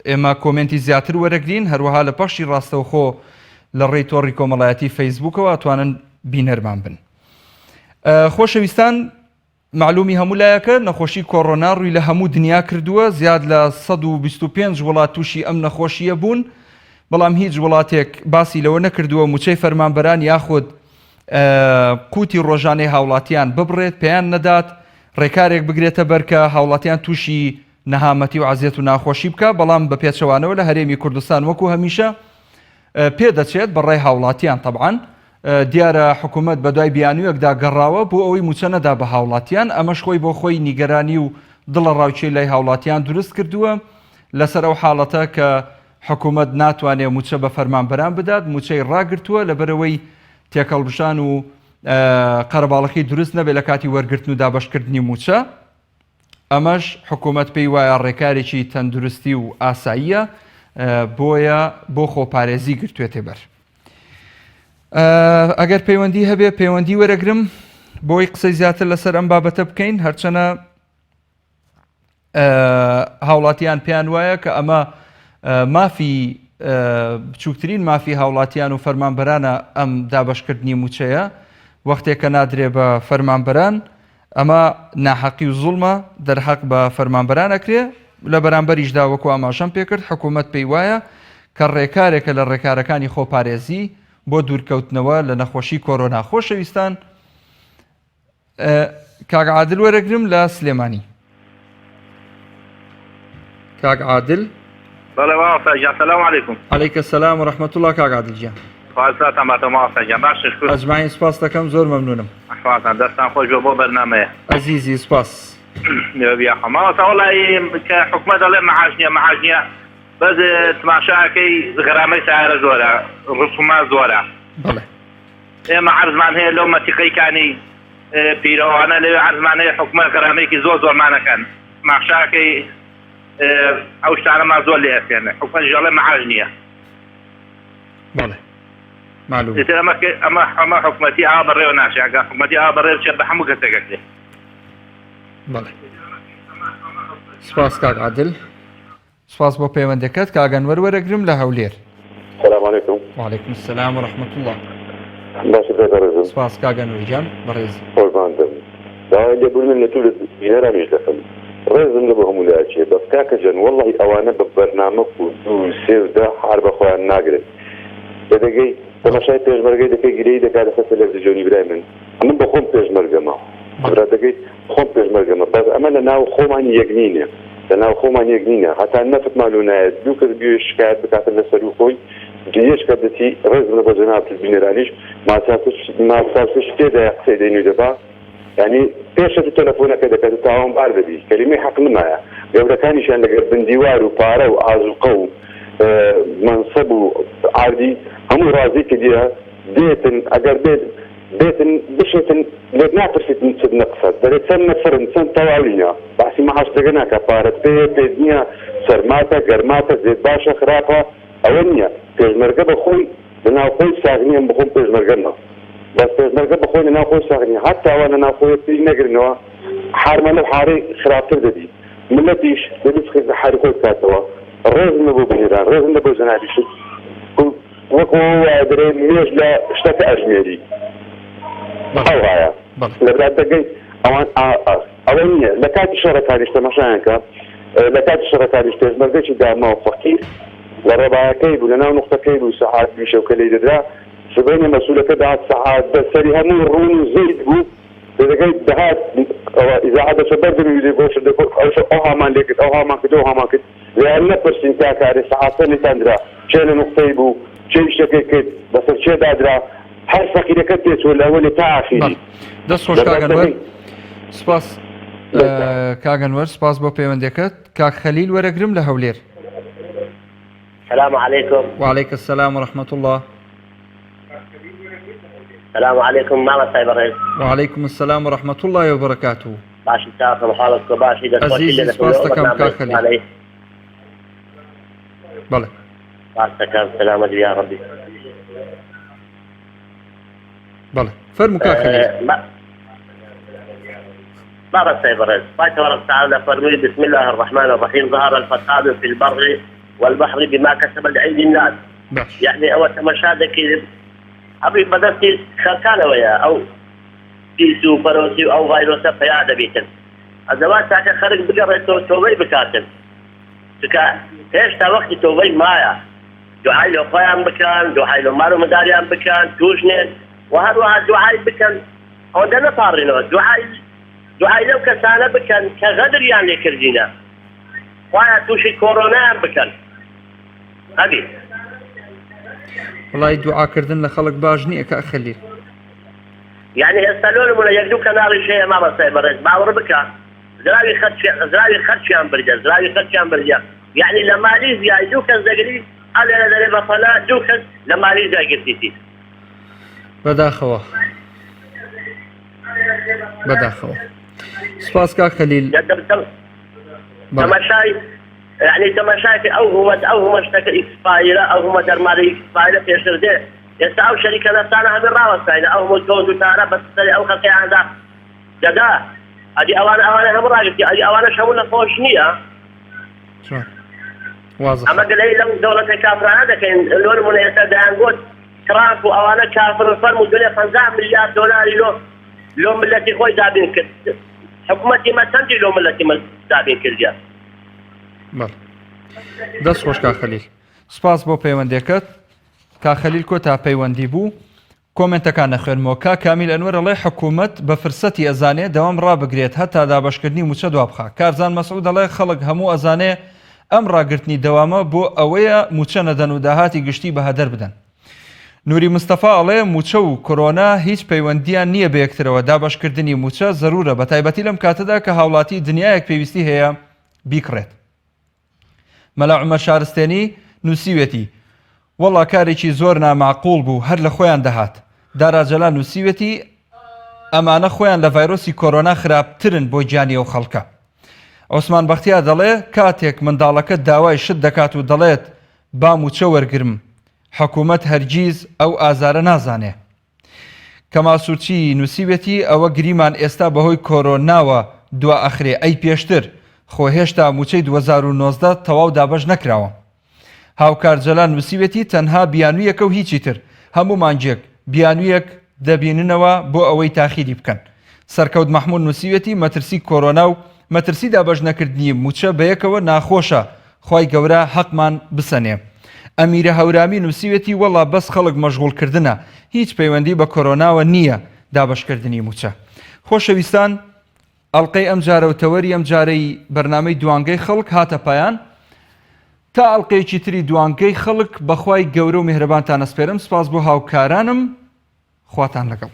S1: ئێمە کۆمنتی زیاتر وەرەگرین، هەروەها لە پاشی ڕاستەوخۆ لە ڕێی تۆڕی کۆمەڵایەتی فەیسبووکەوە ئەتوانن بینەرمان بن. خۆشەویستان، معلومی هەموو لایەکە نەخۆشی کۆڕۆنا ڕووی لە هەموو دنیا کردووە، زیاد لە 125 وڵات تووشی ئەم نەخۆشیە بوون، بەڵام هیچ وڵاتێک باسی لەوە نەکردووە موچەی فەرمانبەران یاخود قوتی ڕۆژانەی هاوڵاتیان ببڕێت، پێیان نەدات ڕێکارێک بگرێتە بەرکە هاوڵاتیان تووشی نەهامەتی و عزیەت و ناخۆشی بکە، بەڵام بە پێچەوانەوە لە هەرێمی کوردستان وەکو هەمیشە پێدەچێت بەڕێی هاوڵاتیان. طبعاً دیارە حکوومەت بە دوای بیانوویەکدا گەڕاوە بۆ ئەوەی موچە نەدا بە هاوڵاتیان، ئەمەش خۆی بۆ خۆی نیگەرانی و دڵە ڕاوچەی لای هاوڵاتیان دروست کردووە لەسەر ئەو حاڵەتە کە حکوومەت ناتوانێت موچە بە فەرمانبەران بدات، موچەی ڕاگرتووە لەبەرەوەی تێکەڵبژان و قەرەباڵەکەی دروست نەبێت لە کاتی وەرگرتن و دابەشکردنی موچە. ئەمەش حکوومەت پێی وایە ڕێکارێکی تەندروستی و ئاساییە بۆیە بۆ خۆپارێزی گرتوێتێ بەر. ئەگەر پەیوەندی هەبێ پەیوەندی وەرەگرم بۆی قسەی زیاتر لەسەر ئەم بابەتە بکەین، هەرچەنە هاوڵاتیان پێیان وایە کە ئەمە مافی بچووکترین مافی هاوڵاتیان و فەرمانبەرانە ئەم دابەشکردنی موچەیە، وەختێک کە نادرێ بە فەرمانبەران ئەمە ناحەقی و زوڵمە دەرحەق بە فەرمانبەران ئەکرێ. لە بەرامبەریشدا وەکو ئاماژەم پێکرد حکوومەت پێی وایە کە ڕێکارێکە لە ڕێکارەکانی خۆپارێزی بۆ دوورکەوتنەوە لە نەخۆشی کۆرۆنا. خۆشەویستان، کاک عادل وەرەگرم لە سلێمانی. کاک عادل.
S22: بەڵێ مامۆستاجان، سەلام عەلەیکوم.
S1: عەلەیکە سەلام و ڕەحمەت الله. کاک عادل گیان،
S22: خوازتان باتەوە مامۆستاجان. باشە، شکر.
S1: ئەجمعین سپاس دەکەم، زۆر مەمنونم.
S22: خوازتان دەستان خۆش بۆ بەرنامەیە.
S1: عەزیزی سپاس.
S22: مامۆستا وەڵی کە حکوومەت دەڵێ مەعاش نییە بەس تماشاکەی غەرامەی سیارە زۆرە، ڕسوما زۆرە. ئێمە عەرزمان هەیە لەو مەتیقەیەکانی پیرەوانە لەوێ عەرزمان هەیە حکوومەت غەرامەیەکی زۆرمانەکەن، ماشاکەی ئەو شتانەمان زۆر لێ ئەفێنێ. حکوومەت دەڵێ مەعاش نییە. ئەمە حکوومەتی ئا بەڕێوە ناشێ، ئەگە حکوومەتی ئا بەڕێ بچێت بە هەموو کەسێکەکرێ.
S1: سپاس کاک عادل، سپاس بۆ پەیوەندەکەت. کاگەن وەرەگرم لە هەولێر.
S23: سلام علیکم.
S1: وعلیکم السلام و ڕەحمەت الله.
S23: باشە بێتەڕێزم.
S1: سپاس کاگەن وەرگیان بەڕێز.
S23: قورباندم. داوای لێبوونم لە توولە بینەرامیش دەکەم. ڕێزم لە بە هەموو لایەکێ بەس کاکە جەن وەڵڵی ئەوانە بە بەرنامە و دوو سێ و دە حار بە خۆیان ناگرێت. دەدەگەی تەماشای پێشمەرگەی دەکەی گرەی دەکات لەسەر تەلەڤیزیۆنی برای من بە خۆم پێشمەرگەمە، دەگەی خۆم پێشمەرگەمە، بەس ئەمە لە ناو خۆمان یەک نینە، لە ناو خۆمان یەک نینە، هەتا نەفت مالوو نایەت دوو کەس بێ شکایەت بکاتن لەسەر و خۆی گرێش کە دەتی ڕێزم لە بۆ جەناب بینەرانیش ماساسش تێدای قسەی دەینوی دەبا، یعنی پێشە تو تەلەفۆنەکە دەکات و تاوان بار دەبی کەلیمەی حەق نمایە. گەورەکانیشیان لەگەر بندیوار و پارە و ئازوقە و منسەب و عاردی هەموو ڕازی کە دیە دێتن ئەگەر بێتن بشێتن لێک ناترسیتن چ نەقسەت دەرێت چەند نەفرن چەند تەواوینە باسی مەحاش دەگە ناکە پارەت پێ نییە سەرماتە گەرماتە زێت باشە خراپە ئەوە نییە. پێشمەرگە بە خۆی لە ناوخۆی ساغنیە بخۆم پێشمەرگەمە، بەس پێشمەرگە بە خۆی لە ناوخۆی ساغنیە هەتاوە لە ناوخۆی پێی نەگرنەوە حارمە لەو حارەی خراپتر دەبی ملەتیش دەبێت حاری خۆی بکاتەوە ڕێزم نەبوو بنێران ڕێزم نەبوو جەنابیشت وەکو دەرێ نوێژ لە شتەکە ئەژمێری ئەو وایە لەبرات دەگەی ئەوان ئەوە نییە لە کاتی شەڕەکانیش تەماشایانکە لە کاتی شەڕەکانیش پێشمەرگەی داماوە فەقیر لە ڕێبایەکەی بوو لە ناو نقطەکەی بوو سەعات بیشەوکە لێی دەدرا سبەینە مەسوولەکە داهات سەعات بەسەری هەموو ڕوون و زەید بوو دەگەی دەهات ئیزاعە دەچە بەردەمی ویدێ بۆشە ئەو هامان لێ کرد ئەو هامان کرد ئەو هامان کرد لێیان نەپرسین کاکارێ سەعاتە لێتاندرا چێ لە نقطەی بوو چێ شتەکەی کرد بەسەر چێ دادرا هەر فەقیرەکە تێچوە لە ئەوەلێ تا ئاخیری
S1: دەست خۆش کاگەنوەر سپاس کاگەنوەر سپاس بۆ پەیوەندەکەت کاک خەلیل وەرەگرم لە هەولێر
S13: السلام عليكم.
S1: وعليك السلام ورحمة الله.
S13: السلام عليكم ماما سايبر.
S1: وعليكم السلام ورحمة الله وبركاته.
S13: باشي تاخذ حالك باشي
S1: عزيزي سباستك كاخلي. بلى.
S13: سباستك سلامة يا ربي.
S1: بلى. فرموا كاخلي.
S13: ماما سايبر. فاتورة تعالى فرمي بسم الله الرحمن الرحيم ظهر الفساد في البر والبحر بما كسبت أيدي الناس. يعني أول مشاهدة كذا أبي بدرتي خلكانة ويا أو كيسو فروسي أو فيروس فيادة بيتن الزواج ساكن خرج بقرة توبي بكاتن سكا إيش تا وقت توبي مايا دعاء له قيام بكان دعاء له مارو مداريان بكان توجنين وهذا دعاء بكان هو ده نطارينه دعاء له كسانة بكان كغدر يعني كرجينا ويا توشي كورونا بكان هذه
S1: والله دعاء كردن لخلق باجني كأخلي
S13: يعني يسألون من يجدو كنار شيء ما بصير باور بكا زراوي خدش عن برجا زراوي خدش عن برجا يعني لما ماليزيا يدوك الزقري قال انا دري بطلا دوك لما ماليزيا قلتي
S1: بداخوا سباس كاخليل
S13: تماشاي يعني تماشاي او هو اشتكى اكسبايرا او هو درماري اكسبايرا في شرده يستعو شركه نفسها من راوساينا او مجهود تارا بس او خلقي عندها جدا ادي اوان هم راجتي ادي اوان شمولنا فوشنيه
S1: شو واضح
S13: اما قال لي لو دوله كافره هذا كان لون من يسدان قلت ترامب وانا كافر الفرم الدنيا 5 مليار دولار لو ملتي خوي دابين كد حكومتي ما تنتي لو ملتي ما دابين كد
S1: بەڵ دەست خۆش کاخەلیل سپاس بۆ پەیوەندەکەت کاخەلیل کۆ تا پەیوەندی بوو کۆمنتەکان نەخوێنمەوە کا کامیل ئەنوەر ئەڵێ حکوومەت بە فرسەتی ئەزانێ دەوام ڕابگرێت هەتا دابەشکردنی موچە دوابخا کارزان مەسعود دەڵێ خەڵک هەموو ئەزانێ ئەم ڕاگررتنی دەوامە بۆ ئەوەیە موچە نەدەن و داهاتی گشتی بە هەدەر بدەن نوری مستەفا ئەڵێ موچە و کۆرۆنا هیچ پەیوەندیان نییە بە یەکترەوە دابەشکردنی موچە زەرورە بە تایبەتی لەم کاتەدا کە هاوڵاتی دنیایەک پێویستی هەیە بیکڕێت مەلا عومەر شارستێنی نووسیوێتی وەڵا کارێکی زۆر نامعقوڵ بوو هەر لە خۆیان دەهات داراجەلان نووسیوێتی ئەمانە خۆیان لە ڤایرۆسی کۆرۆنا خراپترن بۆ گیانی ئەو خەڵکە عوسمان بەختیار دەڵێ کاتێک منداڵەکە داوای شت دەکات و دەڵێت با موچە وەرگرم حکوومەت هەرگیز ئەو ئازارە نازانێ کەمال سوورچی نووسیوێتی ئەوە گریمان ئێستا بەهۆی کۆرۆناوە دوا ئەخرێ ئەی پێشتر خۆ هێشتا موچەی 2019 تەواو دابەش نەکراوە هاوکار جەلان نووسیوێتی تەنها بیانوویەکە و هیچی تر هەموو مانجێک بیانوویەک دەبیننەوە بۆ ئەوەی تاخیری بکەن سەرکەوت مەحموود نووسیوێتی مەترسی کۆرۆنا و مەترسی دابەش نەکردنی موچە بەیەکەوە ناخۆشە خی گەورە حەقمان بسەنێ ئەمیرە هەورامی نووسیوێتی وەڵا بەس خەڵک مەشغوڵکردنە هیچ پەیوەندی بە کۆرۆناوە نییە دابەشکردنی موچە خۆشەویستان ئەڵلقەی ئەم جارەوتەوەری ئەم جارەی بەرنامەی دوانگەی خەڵک هاتە پایان تا ئەڵلقەیەکی تری دوانگەی خەڵک بەخوای گەورە و میهرەبانتان ئەسپێرم سپاس بۆ هاوکارانم خواتان لەگەڵ